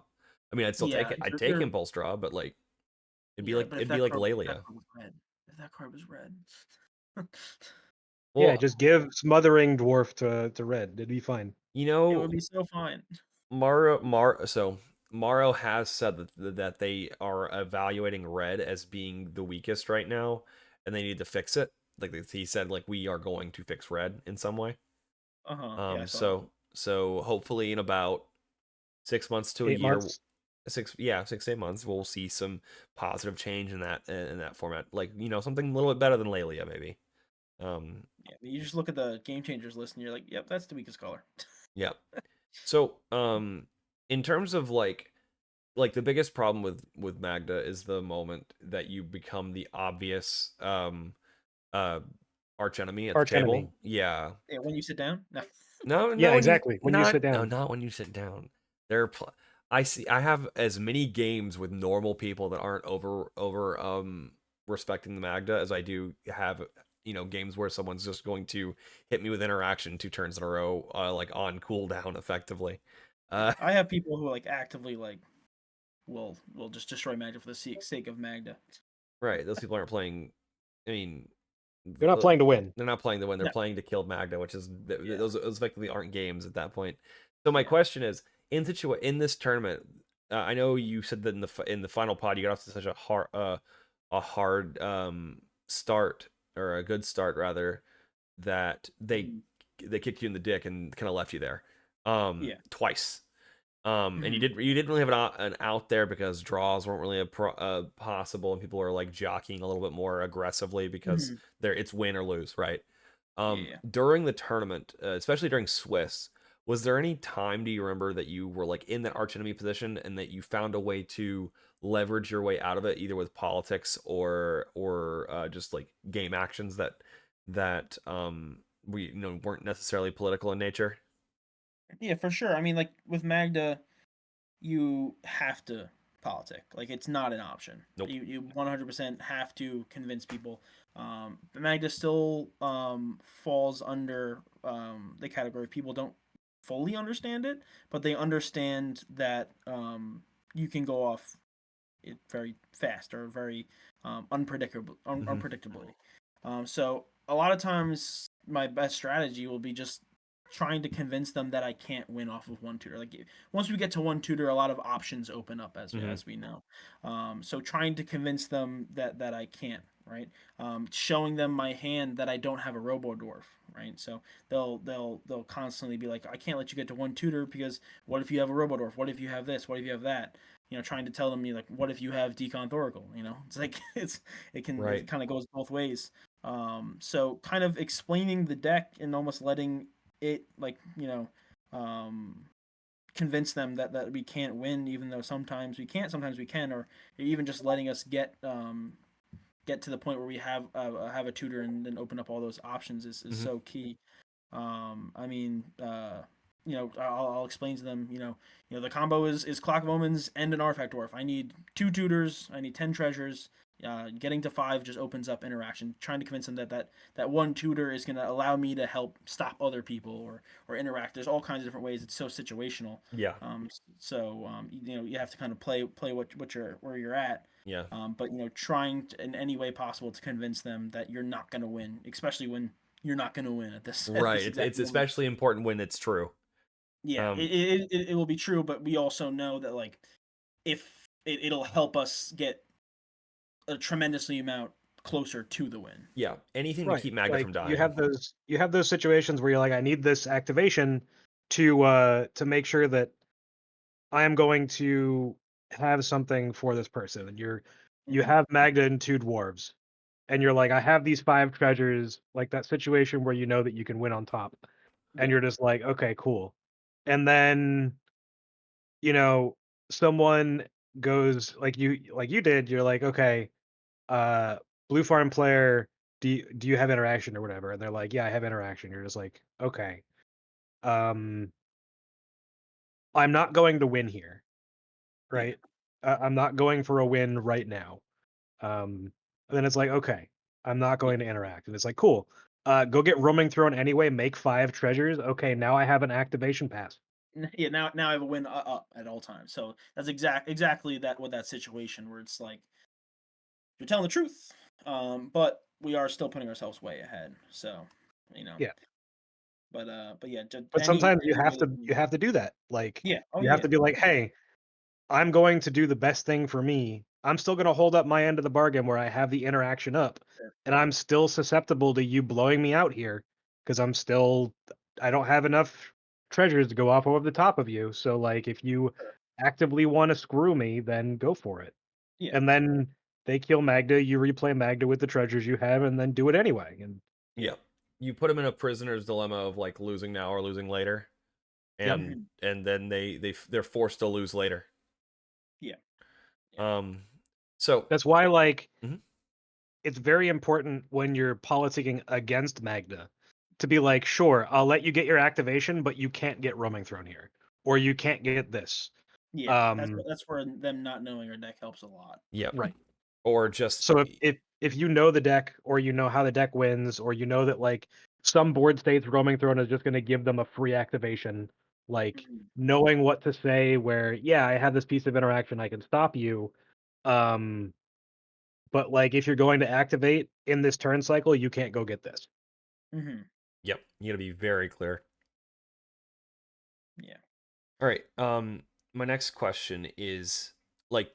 I mean, I'd still take it. I'd take impulse draw, but like it'd be like Lelia. If that card was red. Well, yeah, just give Smothering Dwarf to red. It'd be fine. It would be so fine. Maro has said that they are evaluating red as being the weakest right now, and they need to fix it. Like he said, like we are going to fix red in some way. So hopefully in about 6 months to 8 a year, months. 6 to 8 months, we'll see some positive change in that format. Like something a little bit better than Lelia maybe. You just look at the game changers list and you're like, yep, that's the weakest color. Yeah. So in terms of like the biggest problem with Magda is the moment that you become the obvious arch enemy at the table. Yeah. Yeah, when you sit down. No. Yeah, exactly. When you sit down. No, not when you sit down. I have as many games with normal people that aren't over respecting the Magda as I do have games where someone's just going to hit me with interaction 2 turns in a row, like on cooldown effectively. I have people who like actively like will just destroy Magda for the sake of Magda. Right, those people aren't playing. I mean, they're not playing to win. They're not playing to win. They're playing to kill Magda, which is those effectively aren't games at that point. So my question is, in this tournament, I know you said that in the final pod you got off to such a hard start, or a good start rather, that they kicked you in the dick and kind of left you there twice. And you didn't really have an out there because draws weren't really possible, and people were like jockeying a little bit more aggressively because it's win or lose, right? During the tournament, especially during Swiss, Was there any time, do you remember, that you were like in that arch enemy position and that you found a way to leverage your way out of it, either with politics or just like game actions that we weren't necessarily political in nature? Yeah, for sure. I mean, like with Magda, you have to politic. Like it's not an option. Nope. You 100% have to convince people. But Magda still falls under the category of people don't fully understand it, but they understand that you can go off it very fast or very unpredictably. So a lot of times my best strategy will be just trying to convince them that I can't win off of one tutor. Like once we get to one tutor, a lot of options open up as we know. So trying to convince them that I can't, right? Showing them my hand that I don't have a Robo Dwarf, right? So they'll constantly be like, I can't let you get to one tutor because what if you have a Robo Dwarf? What if you have this? What if you have that? Trying to tell them like, what if you have Decon Thoracle? It's like Right. it kind of goes both ways. So kind of explaining the deck and almost letting it convince them that we can't win, even though sometimes we can't, sometimes we can, or even just letting us get to the point where we have a tutor and then open up all those options is so key. I mean, I'll explain to them, the combo is Clock of Omens and an Artifact Dwarf. I need 2 tutors. I need 10 treasures. Getting to 5 just opens up interaction. Trying to convince them that one tutor is going to allow me to help stop other people or interact. There's all kinds of different ways. It's so situational. Yeah. You have to kind of play where you're at. Yeah. But trying in any way possible to convince them that you're not going to win, especially when you're not going to win at this. Right. At this It's moment. especially important when it's true. Yeah, it will be true, but we also know that like if it'll help us get a tremendously amount closer to the win. Yeah. Anything Right. to keep Magda Like from dying. you have those situations where you're like, I need this activation to make sure that I am going to have something for this person. And you have Magda and 2 dwarves. And you're like, I have these 5 treasures, like that situation where you know that you can win on top. And you're just like, okay, cool. And then, someone goes like you did, you're like, okay, blue farm player, do you have interaction or whatever? And they're like, yeah, I have interaction. You're just like, okay. I'm not going to win here, right? I'm not going for a win right now. And then it's like, okay, I'm not going to interact. And it's like, cool. Go get roaming throne anyway, make 5 treasures. Okay, now I have an activation pass. Yeah, now I have a win up at all times. So that's exactly that situation where it's like you're telling the truth, but we are still putting ourselves way ahead. So, Yeah. But yeah, But sometimes you any have way to do that. Like yeah, you have to be like, hey, I'm going to do the best thing for me. I'm still going to hold up my end of the bargain where I have the interaction up, and I'm still susceptible to you blowing me out here because I don't have enough treasures to go off over the top of you. So like, if you actively want to screw me, then go for it. Yeah. And then they kill Magda, you replay Magda with the treasures you have, and then do it anyway. And yeah. You put them in a prisoner's dilemma of like losing now or losing later. And then they're forced to lose later. Yeah. So that's why like it's very important when you're politicking against Magda to be like, sure, I'll let you get your activation, but you can't get roaming throne here, or you can't get this. Yeah, that's where them not knowing our deck helps a lot. Yeah, right. Or just so if you know the deck, or you know how the deck wins, or you know that like some board states roaming throne is just going to give them a free activation, like knowing what to say, where yeah, I have this piece of interaction, I can stop you. But like if you're going to activate in this turn cycle, you can't go get this. Yep, you gotta be very clear. Yeah. All right. My next question is like,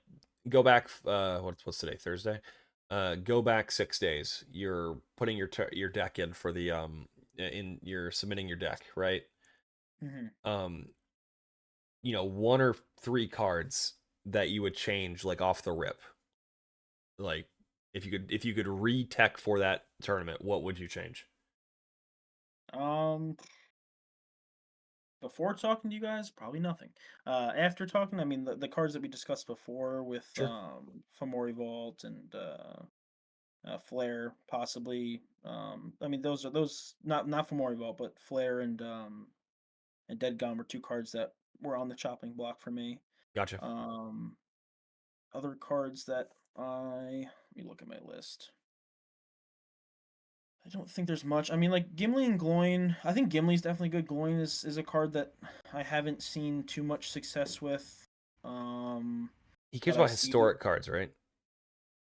go back. What's today? Thursday. Go back 6 days. You're putting your deck in for the you're submitting your deck, right? 1 or 3 cards that you would change like off the rip. Like if you could re-tech for that tournament, what would you change? before talking to you guys, probably nothing. After talking, I mean the cards that we discussed before with Sure. Fomori Vault and Flare possibly. I mean those are not Fomori Vault, but Flare and Dead Gone were two cards that were on the chopping block for me. Gotcha. Other cards that let me look at my list. I don't think there's much. I mean, like Gimli and Gloin. I think Gimli's definitely good. Gloin is a card that I haven't seen too much success with. He cares but I about see historic cards, right?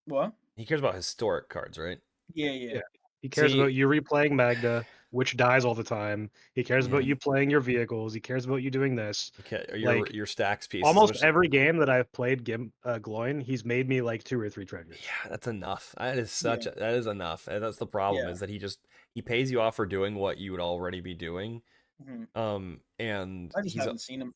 what? He cares about historic cards, right? Yeah. Yeah. He cares See, about you replaying Magda, which dies all the time. He cares about Yeah. you playing your vehicles. He cares about you doing this. okay, Like your stacks pieces. almost which- every game that I've played Gloin, he's made me like 2 or 3 treasures. Yeah, that's enough. That is Yeah. that is enough. And that's the problem Yeah. is that he pays you off for doing what you would already be doing. hmm And I just he's haven't seen him.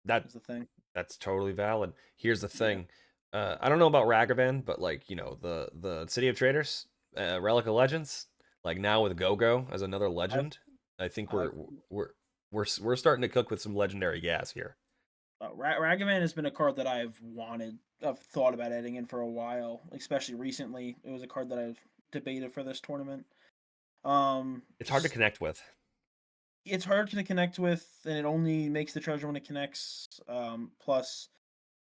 that Is the thing. that's totally valid. Here's the Yeah. thing. I don't know about Ragavan, but like, the City of Traders, Relic of Legends, like now with Go-Go as another legend, I think I've- we're starting to cook with some legendary gas here. Ragavan has been a card that I've thought about adding in for a while, especially recently. It was a card that I've debated for this tournament. It's hard to just- connect with. It's hard to connect with, and it only makes the treasure when it connects. Plus,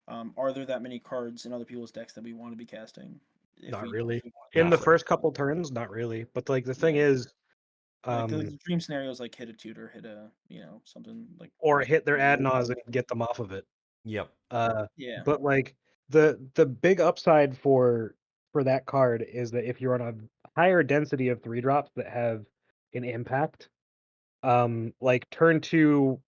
are there that many cards in other people's decks that we want to be casting? Not really. if we want In Not the really. first couple turns, not really. But like the thing Yeah. is, like the dream scenarios, like hit a tutor, hit a something like or hit their Yeah. ad nauseam and get them off of it. Yep. yeah. But like the big upside for that card is that if you're on a higher density of 3-drops that have an impact, like turn 2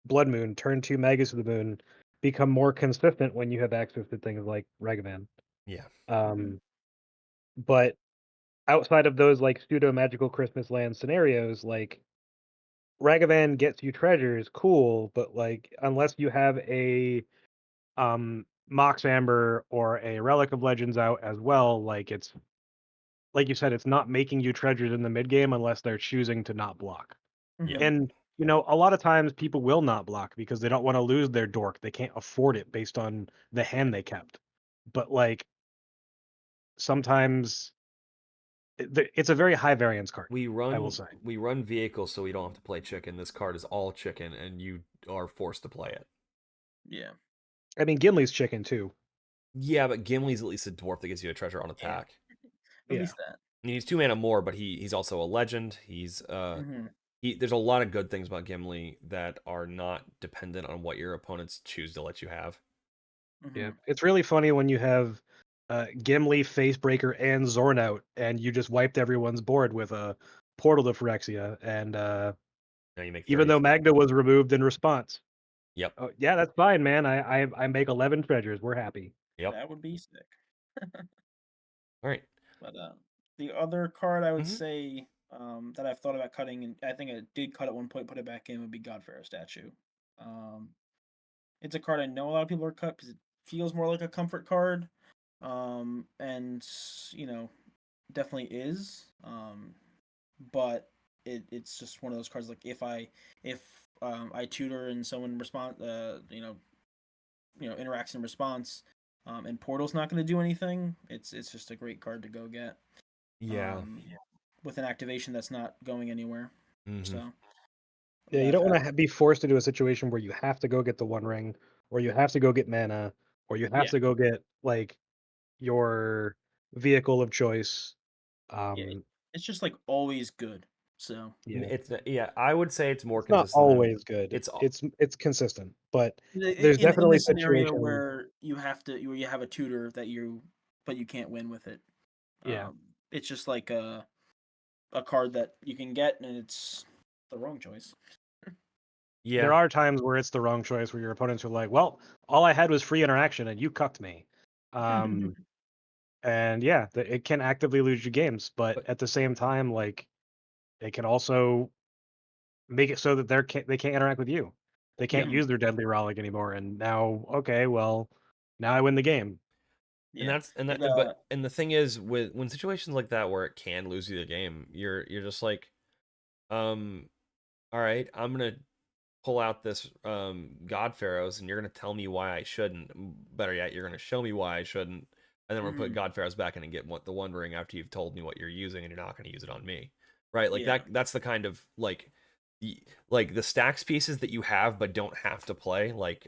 Blood Moon, turn 2 Magus of the Moon become more consistent when you have access to things like Ragavan. Yeah. But outside of those like pseudo magical Christmas land scenarios, like Ragavan gets you treasures, cool, but like unless you have a Mox Amber or a Relic of Legends out as well, like it's like you said, it's not making you treasures in the mid game unless they're choosing to not block. Yeah. And a lot of times people will not block because they don't want to lose their dork. They can't afford it based on the hand they kept. But like sometimes it's a very high variance card. We I will say. run vehicles so we don't have to play chicken. This card is all chicken, and you are forced to play it. Yeah. I mean, Gimli's chicken too. Yeah, but Gimli's at least a dwarf that gives you a treasure on attack. At Yeah. least that. I mean, he's 2 mana more, but he's also a legend. He's there's a lot of good things about Gimli that are not dependent on what your opponents choose to let you have. Yeah, it's really funny when you have Gimli, Facebreaker, and Zorn out, and you just wiped everyone's board with a Portal to Phyrexia, and Now you make 30. even though Magda was removed in response. Yep. Oh, yeah, that's fine, man. I make 11 treasures. We're happy. Yep. That would be sick. All right. But the other card I would Mhm. say that I've thought about cutting, and I think I did cut at one point, put it back in, would be God-Pharaoh statue. It's a card I know a lot of people are cut because it feels more like a comfort card, and definitely is. But it's just one of those cards like if I tutor and someone respond, interacts in response, and Portal's not going to do anything. It's just a great card to go get. Yeah. With an activation that's not going anywhere. Mhm. So Yeah, you don't want to be forced into a situation where you have to go get the One Ring, or you have to go get mana, or you have Yeah. to go get like your vehicle of choice. It's just like always good. So Yeah. I would say it's more It's not consistent. always good. It's It's consistent, but in there's definitely the scenario situations where you have a tutor that you can't win with it. Yeah. It's just like a card that you can get, and it's the wrong choice. Yeah. There are times where it's the wrong choice, where your opponents are like, "Well, all I had was free interaction, and you cucked me." And yeah, it can actively lose you games, but at the same time, like, it can also make it so that they can't interact with you. They can't use their deadly relic anymore, and now, okay, well, now I win the game. And that's and the thing is when situations like that where it can lose you the game, you're just like, all right, I'm gonna pull out this God-Pharaohs, and you're gonna tell me why I shouldn't. Better yet, you're gonna show me why I shouldn't, and then we're gonna put God-Pharaohs back in and get the Wondering after you've told me what you're using, and you're not gonna use it on me, right? Like Yeah. that's the kind of like the stacks pieces that you have but don't have to play, like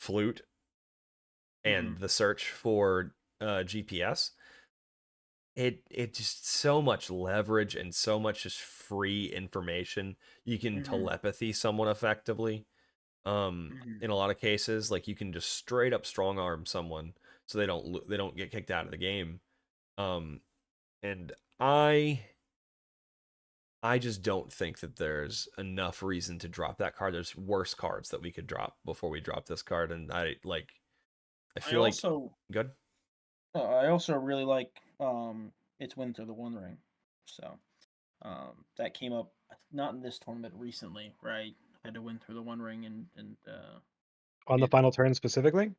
flute and the search for GPS. It just so much leverage and so much just free information. You can telepathy someone effectively. In a lot of cases, like you can just straight up strong arm someone so they don't get kicked out of the game. And I just don't think that there's enough reason to drop that card. There's worse cards that we could drop before we drop this card, and I feel like good. I also really like its win through the One Ring. So that came up not in this tournament recently, right? I had to win through the One Ring and On the final turn specifically?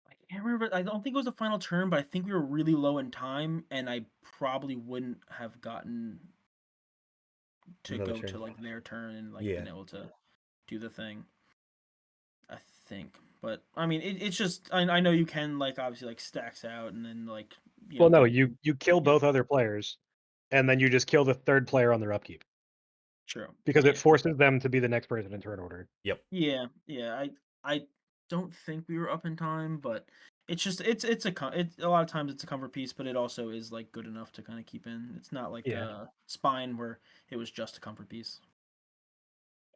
I can't remember. I don't think it was the final turn, but I think we were really low in time, and I probably wouldn't have gotten to Another go turn. to like their turn and like Yeah. been able to do the thing. I think, but I mean, it's just I know you can like obviously like stacks out and then like Well, no, get, you kill both other players, and then you just kill the third player on their upkeep true because it yeah. forces them to be the next person in turn order. Yep. Yeah, yeah. I don't think we were up in time, but it's just it's a lot of times it's a comfort piece, but it also is like good enough to kind of keep in. It's not like Yeah. Spine where it was just a comfort piece.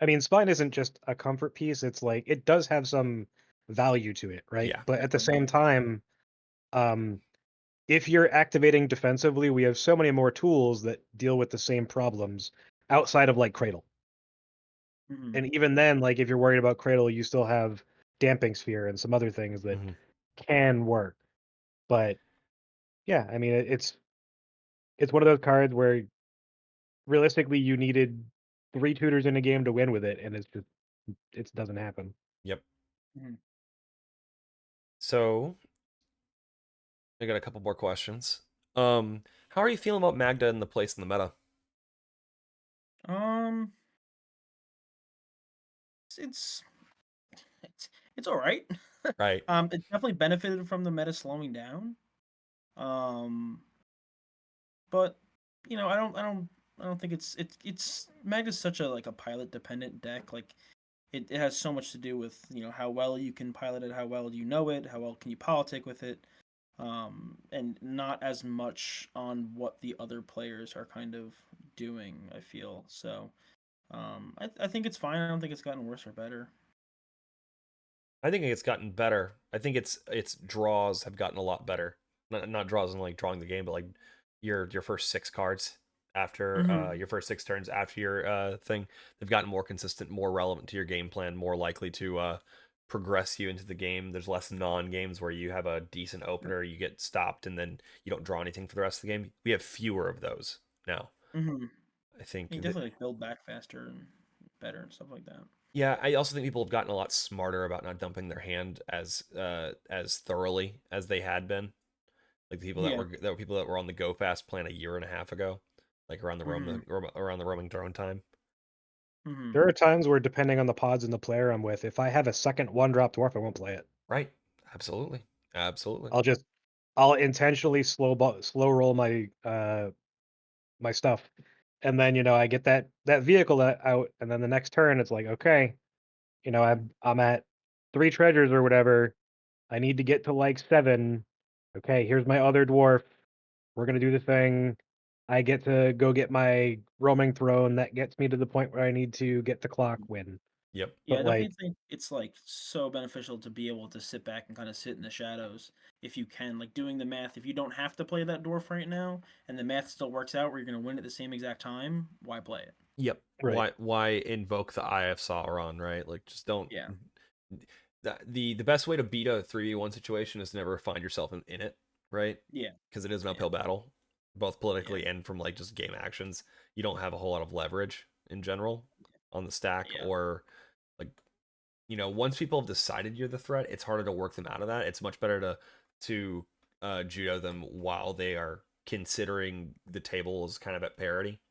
I mean, Spine isn't just a comfort piece. It's like it does have some value to it, right? Yeah. But at the Definitely. same time, if you're activating defensively, we have so many more tools that deal with the same problems outside of like Cradle. And even then, like if you're worried about Cradle, you still have Damping Sphere and some other things that can work. But yeah, I mean, it's one of those cards where realistically you needed 3 tutors in a game to win with it, and it doesn't happen. Yep. Mhm. So I got a couple more questions. How are you feeling about Magda and the place in the meta? It's it's all right. Right. It definitely benefited from the meta slowing down. But I don't think it's Magda's such a like a pilot dependent deck. Like it has so much to do with how well you can pilot it, how well you know it, how well can you politic with it, and not as much on what the other players are kind of doing. I feel so. I think it's fine. I don't think it's gotten worse or better. I think it's gotten better. I think its draws have gotten a lot better. Not draws in like drawing the game, but like your first 6 cards after your first 6 turns after your thing, they've gotten more consistent, more relevant to your game plan, more likely to progress you into the game. There's less non-games where you have a decent opener, you get stopped, and then you don't draw anything for the rest of the game. We have fewer of those now. I think You definitely like build back faster and better and stuff like that. yeah, I also think people have gotten a lot smarter about not dumping their hand as thoroughly as they had been. Like the people Yeah. that were people that were on the Go Fast plan a year and a half ago, like around the roaming drone time. There are times where, depending on the pods and the player I'm with, if I have a second 1-drop dwarf, I won't play it. Right. Absolutely. Absolutely. I'll intentionally slow roll my my stuff, and then I get that vehicle out, and then the next turn it's like, okay, I'm at 3 treasures or whatever. I need to get to like 7. Okay, here's my other dwarf. We're gonna do the thing. I get to go get my roaming throne. That gets me to the point where I need to get the clock win. Yep. Yeah, I But like, definitely think it's like so beneficial to be able to sit back and kind of sit in the shadows if you can. Like doing the math, if you don't have to play that dwarf right now and the math still works out where you're going to win at the same exact time, why play it? Yep. right. Why invoke the Eye of Sauron, right? Like just don't. Yeah. The best way to beat a 3v1 situation is to never find yourself in it, right? Yeah. Because it is an Yeah. uphill battle, both politically Yeah. and from like just game actions. You don't have a whole lot of leverage in general on the stack, Yeah. or like once people have decided you're the threat, it's harder to work them out of that. It's much better to judo them while they are considering the table is kind of at parity.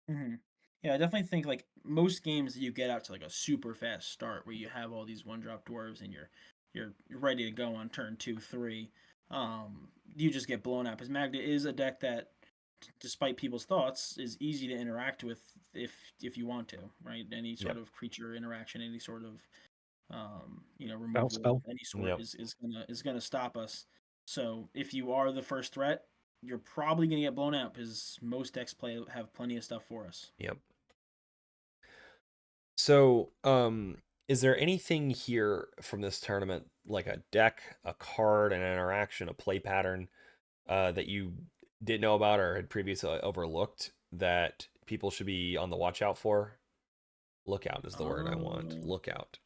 Hmm. Yeah, I definitely think like most games that you get out to like a super fast start where you have all these one drop dwarves and you're ready to go on turn 2, 3. You just get blown out because Magda is a deck that, despite people's thoughts, is easy to interact with if you want to, right? Any sort Yep. of creature interaction, any sort of Bounce removal of spell. any sort Yep. is gonna stop us. So if you are the first threat, you're probably gonna get blown out because most decks have plenty of stuff for us. Yep. So, is there anything here from this tournament, like a deck, a card, an interaction, a play pattern, that you didn't know about or had previously overlooked that people should be on the watch out for? Lookout is the word I want. Uh, Lookout.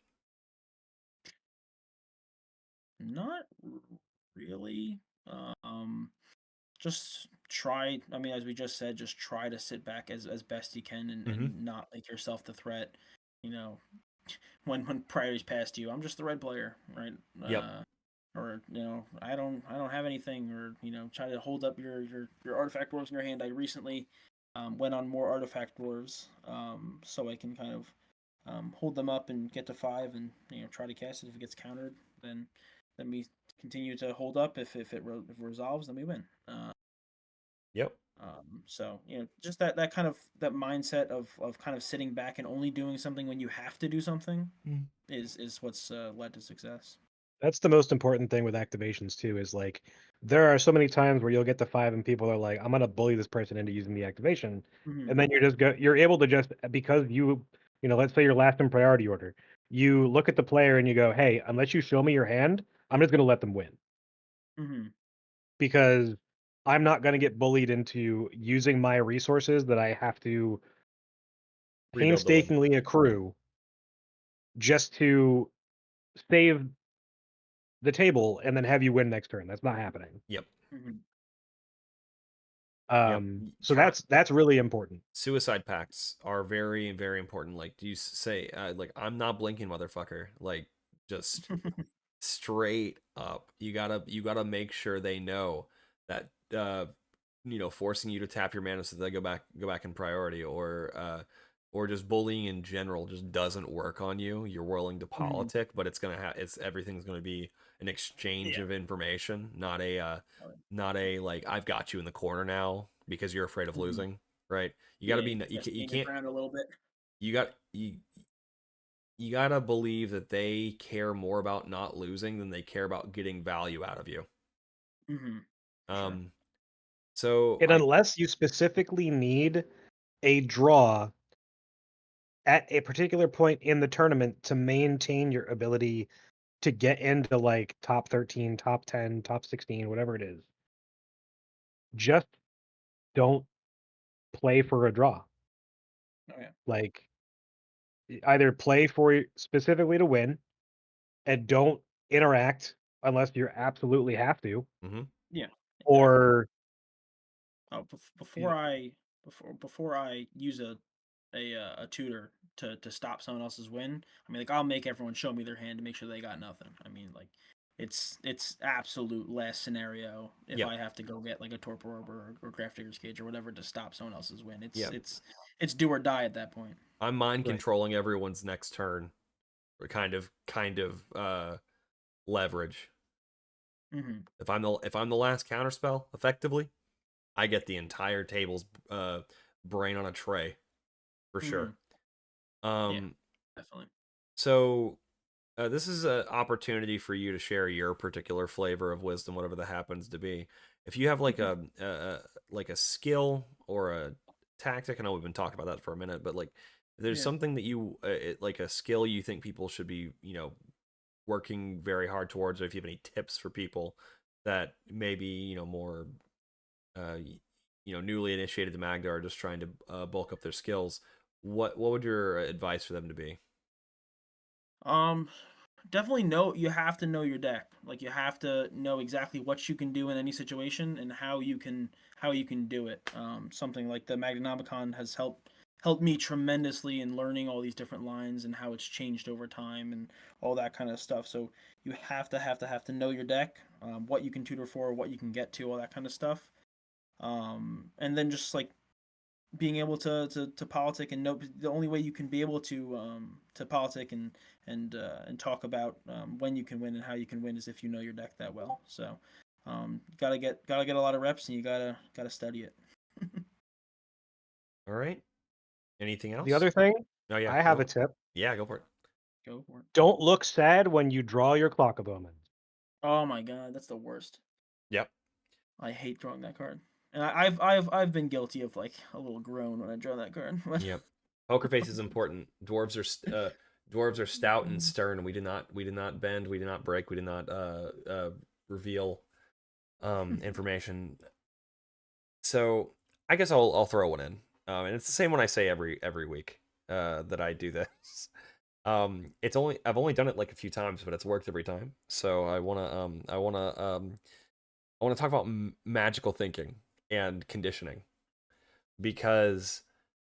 Not really. Um, just try. I mean, as we just said, just try to sit back as best you can Mm-hmm. and not make yourself the threat. You know, when priorities pass to you, I'm just the red player, right? Yep. Or I don't have anything, or try to hold up your artifact dwarves in your hand. I recently went on more artifact dwarves, so I can kind of hold them up and get to 5, and try to cast it. If it gets countered, then we continue to hold up. If it resolves, then we win. Yep. So just that kind of that mindset of kind of sitting back and only doing something when you have to do something Mm. is what's led to success. That's the most important thing with activations too, is like there are so many times where you'll get to 5 and people are like, I'm gonna bully this person into using the activation. Mm-hmm. And then you're able to just, because let's say you're last in priority order, you look at the player and you go, hey, unless you show me your hand, I'm just gonna let them win. Mm-hmm. Because I'm not gonna get bullied into using my resources that I have to Rebuild the win. painstakingly accrue just to save the table and then have you win next turn. That's not happening. Yep. Mm-hmm. Yep. So that's really important. Suicide pacts are very, very important. Like, do you say, like, I'm not blinking, motherfucker? Like, just straight up. You gotta make sure they know that forcing you to tap your mana so they go back in priority, or just bullying in general just doesn't work on you. You're willing to Mm-hmm. politic, but it's everything's gonna be an exchange Yeah. of information, not a like I've got you in the corner now because you're afraid of Mm-hmm. losing, right? You gotta Yeah. be Yeah. you Stand your can't ground a little bit. you got you gotta believe that they care more about not losing than they care about getting value out of you. Mm-hmm. Sure. Um, so And unless you specifically need a draw at a particular point in the tournament to maintain your ability to get into like top 13, top 10, top 16, whatever it is, just don't play for a draw. Oh yeah. Like either play for specifically to win and don't interact unless you absolutely have to, mhm, Yeah. Exactly. or Before I use a tutor to stop someone else's win. I mean, like I'll make everyone show me their hand to make sure they got nothing. I mean, like it's absolute last scenario if yep, I have to go get like a torpor orb or Graph Digger's Cage or whatever to stop someone else's win. It's yep. it's do or die at that point. I'm mind right. controlling everyone's next turn, or kind of leverage. Mm-hmm. If I'm the last counterspell, effectively, I get the entire table's brain on a tray for Mm-hmm. sure. Yeah, Um, definitely. so this is an opportunity for you to share your particular flavor of wisdom, whatever that happens to be. If you have like a skill or a tactic, I know we've been talking about that for a minute, but like if there's Yeah. something that like a skill you think people should be working very hard towards, or if you have any tips for people that maybe more uh, newly initiated to Magda are just trying to bulk up their skills, what would your advice for them to be? Um, Definitely know you have to know your deck. Like you have to know exactly what you can do in any situation and how you can do it. Something like the Magdanomicon has helped me tremendously in learning all these different lines and how it's changed over time and all that kind of stuff. So you have to know your deck, what you can tutor for, what you can get to, all that kind of stuff. And then just like being able to politic and know the only way you can be able to politic and talk about when you can win and how you can win is if you know your deck that well. So gotta get a lot of reps and you gotta study it. All right. Anything else? The other thing, Oh yeah. I have go. a tip. Yeah, go for it. Go for it. Don't look sad when you draw your Clock of Omens. Oh my god, that's the worst. Yep. I hate drawing that card. And I've been guilty of like a little groan when I draw that card. Yep. Poker face is important. Dwarves are stout and stern. We did not bend. We did not break. We did not reveal information. So I guess I'll throw one in, and it's the same one I say every week that I do this. I've only done it like a few times, but it's worked every time. So I wanna talk about magical thinking and conditioning, because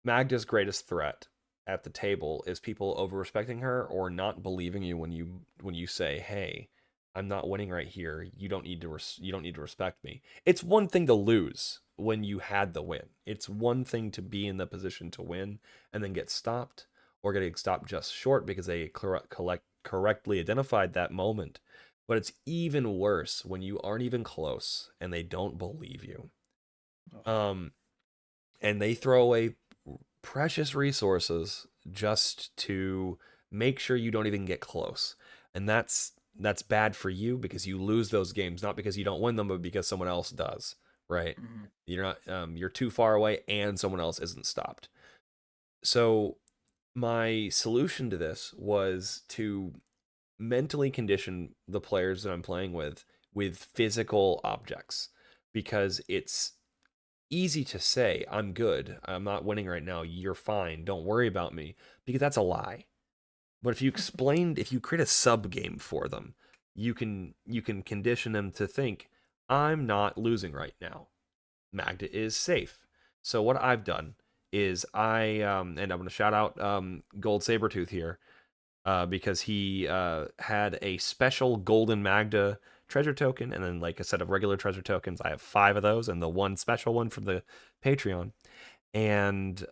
Magda's greatest threat at the table is people over-respecting her or not believing you when you say, "Hey, I'm not winning right here. You don't need to respect me." It's one thing to lose when you had the win. It's one thing to be in the position to win and then get stopped, or getting stopped just short because they correctly identified that moment. But it's even worse when you aren't even close and they don't believe you. And they throw away precious resources just to make sure you don't even get close. And that's bad for you because you lose those games, not because you don't win them, but because someone else does, right? Mm-hmm. You're not you're too far away and someone else isn't stopped. So my solution to this was to mentally condition the players that I'm playing with physical objects, because it's easy to say, "I'm good, I'm not winning right now, you're fine, don't worry about me," because that's a lie. But if you create a sub game for them, you can condition them to think, "I'm not losing right now. Magda is safe." So what I've done is and I'm going to shout out Gold Sabertooth here, because he had a special golden Magda treasure token and then like a set of regular treasure tokens. I have 5 of those and the one special one from the Patreon. And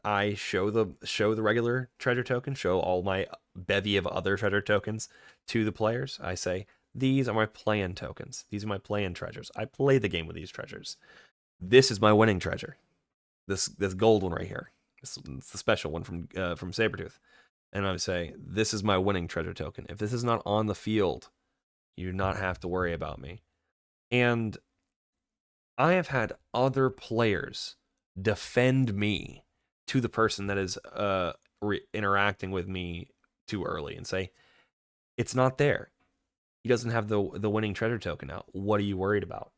I show the regular treasure token, show all my bevy of other treasure tokens to the players. I say, "These are my play-in tokens. These are my play-in treasures. I play the game with these treasures. This is my winning treasure. This gold one right here. It's the special one from Sabertooth." And I would say, "This is my winning treasure token. If this is not on the field, you do not have to worry about me." And I have had other players defend me to the person that is interacting with me too early and say, "It's not there. He doesn't have the winning treasure token out. What are you worried about?"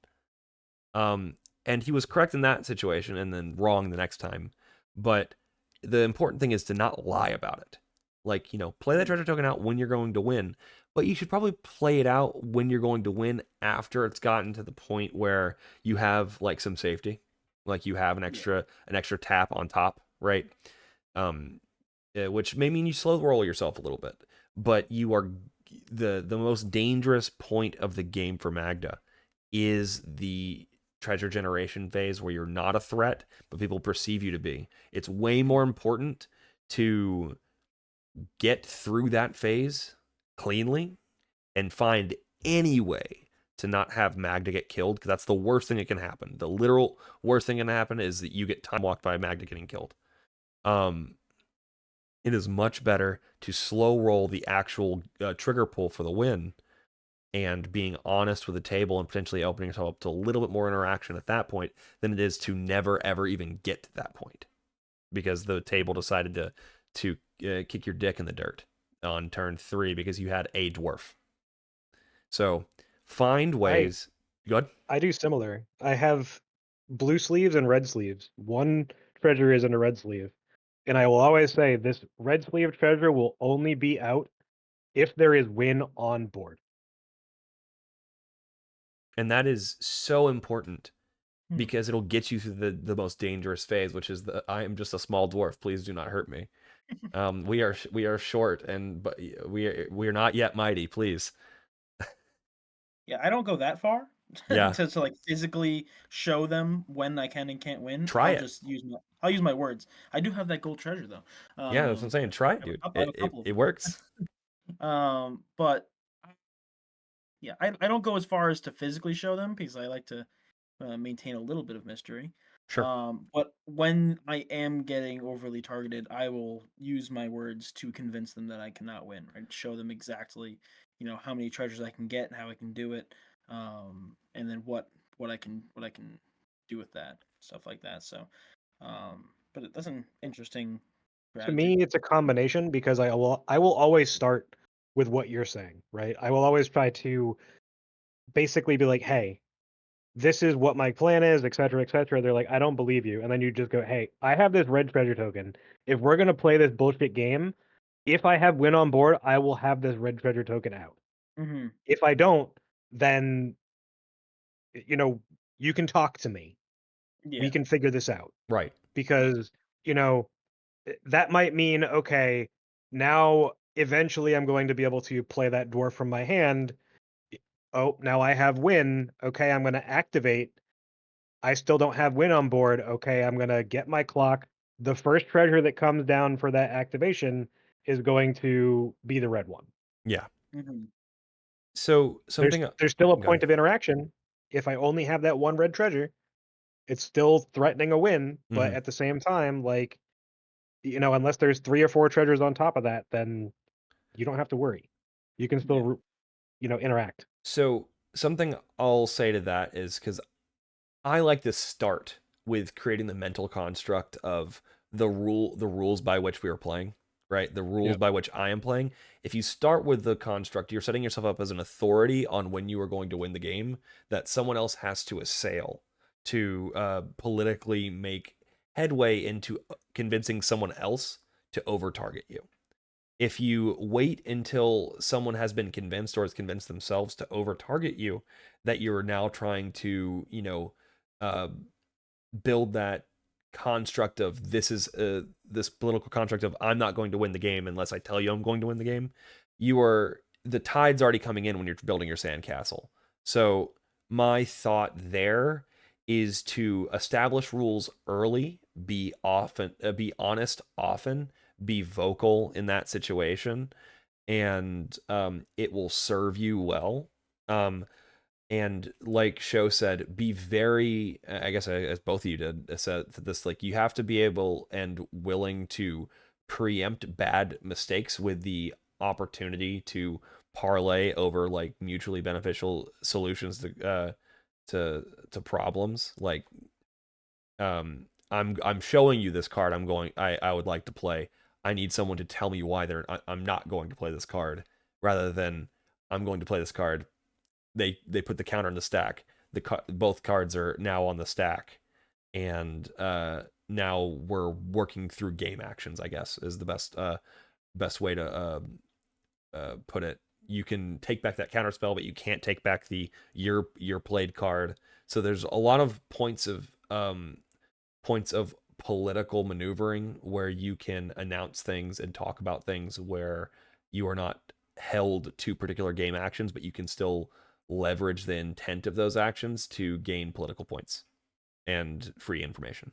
And he was correct in that situation and then wrong the next time. But the important thing is to not lie about it. Like, play that treasure token out when you're going to win, but you should probably play it out when you're going to win after it's gotten to the point where you have like some safety, like you have an extra tap on top, right? Which may mean you slow roll yourself a little bit, but you are the most dangerous point of the game for Magda is the treasure generation phase where you're not a threat, but people perceive you to be. It's way more important to get through that phase cleanly and find any way to not have Magda get killed, because that's the worst thing that can happen. The literal worst thing that can happen is that you get time walked by Magda getting killed. It is much better to slow roll the actual trigger pull for the win and being honest with the table and potentially opening yourself up to a little bit more interaction at that point than it is to never ever even get to that point, because the table decided to kick your dick in the dirt on turn 3 because you had a dwarf. So find ways. Good. I do similar. I have blue sleeves and red sleeves. One treasure is in a red sleeve. And I will always say this red sleeve treasure will only be out if there is win on board. And that is so important because it'll get you through the most dangerous phase, which is I am just a small dwarf. Please do not hurt me. We are short, but we are not yet mighty. Please. Yeah, I don't go that far. Yeah. to like physically show them when I can and can't win, Try it. I'll use my words. I do have that gold treasure though. Yeah, that's what I'm saying. Try it, dude. I have a couple of It them. works. But yeah, I don't go as far as to physically show them because I like to maintain a little bit of mystery. Sure. But when I am getting overly targeted, I will use my words to convince them that I cannot win. Right, show them exactly, how many treasures I can get and how I can do it, and then what I can do with that, stuff like that. So, but that's an interesting To strategy. me, it's a combination because I will always start with what you're saying, right? I will always try to basically be like, "Hey, this is what my plan is, et cetera, et cetera." They're like, "I don't believe you." And then you just go, "Hey, I have this red treasure token. If we're gonna play this bullshit game, if I have win on board, I will have this red treasure token out. Mm-hmm. If I don't, then you know, you can talk to me. We Yeah. can figure this out." Right. Because, you know, that might mean, okay, now eventually I'm going to be able to play that dwarf from my hand. Oh, now I have win. Okay, I'm going to activate. I still don't have win on board. Okay, I'm going to get my clock. The first treasure that comes down for that activation is going to be the red one. Yeah. Mm-hmm. So something. There's still a Go ahead. point of interaction. If I only have that one red treasure, it's still threatening a win, but Mhm. at the same time, like, unless there's 3 or 4 treasures on top of that, then you don't have to worry. You can Yeah. still, interact. So something I'll say to that is because I like to start with creating the mental construct of the rules by which we are playing, right? The rules Yep. by which I am playing. If you start with the construct, you're setting yourself up as an authority on when you are going to win the game that someone else has to assail to politically make headway into convincing someone else to over target you. If you wait until someone has been convinced or has convinced themselves to over target you, that you're now trying to, uh, build that construct of this political construct of I'm not going to win the game unless I tell you I'm going to win the game. The tide's already coming in when you're building your sandcastle. So my thought there is to establish rules early, be honest often, be vocal in that situation, and it will serve you well. And like Sho said, be very, I guess as both of you did, said this, like you have to be able and willing to preempt bad mistakes with the opportunity to parlay over like mutually beneficial solutions to problems. Like I'm showing you this card. I would like to play. I need someone to tell me why I'm not going to play this card, rather than I'm going to play this card. They put the counter in the stack. Both cards are now on the stack, and now we're working through game actions, I guess is the best way to put it. You can take back that counter spell, but you can't take back the your played card. So there's a lot of points of political maneuvering where you can announce things and talk about things where you are not held to particular game actions, but you can still leverage the intent of those actions to gain political points and free information.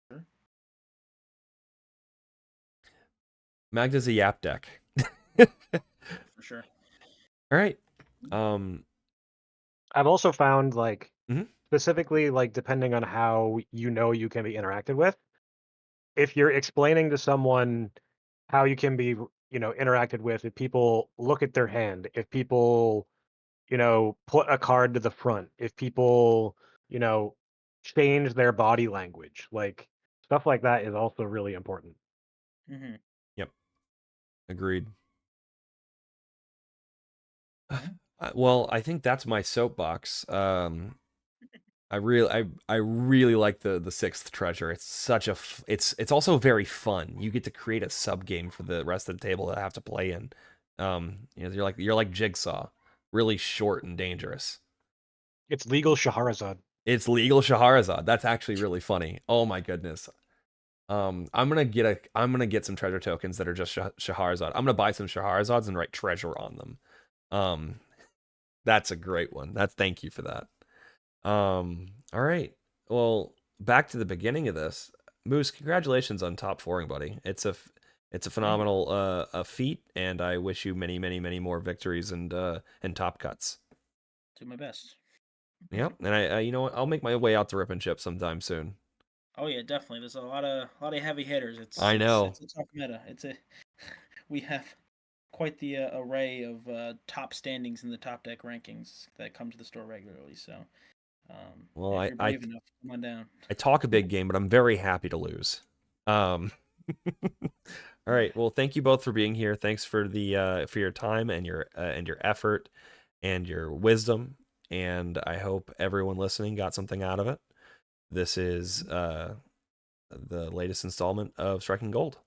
Sure. Magda's a yap deck. For sure. All right. Um, I've also found, like, Mhm. specifically, like, depending on how you can be interacted with, if you're explaining to someone how you can be, interacted with, if people look at their hand, if people, put a card to the front, if people, you know, change their body language, like, stuff like that is also really important. Mm-hmm. Yep. Agreed. Yeah. Well, I think that's my soapbox. I really like the sixth treasure. It's such a it's also very fun. You get to create a sub game for the rest of the table that I have to play in. You're like Jigsaw, really short and dangerous. It's legal Shahrazad. It's legal Shahrazad. That's actually really funny. Oh my goodness. I'm gonna get some treasure tokens that are just Shahrazad. I'm gonna buy some Shahrazads and write treasure on them. Um, That's a great one. Thank you for that. All right. Well, back to the beginning of this. Moose, congratulations on top 4ing, buddy. It's a phenomenal a feat, and I wish you many, many, many more victories and top cuts. Do my best. Yep, and I you know what? I'll make my way out to Rip'n'Ship sometime soon. Oh yeah, definitely. There's a lot of heavy hitters. I know. It's a tough meta. We have quite the array of top standings in the top deck rankings that come to the store regularly. So, well, if you're brave enough, come on down. I talk a big game, but I'm very happy to lose. All right. Well, thank you both for being here. Thanks for your time and your effort and your wisdom. And I hope everyone listening got something out of it. This is the latest installment of Striking Gold.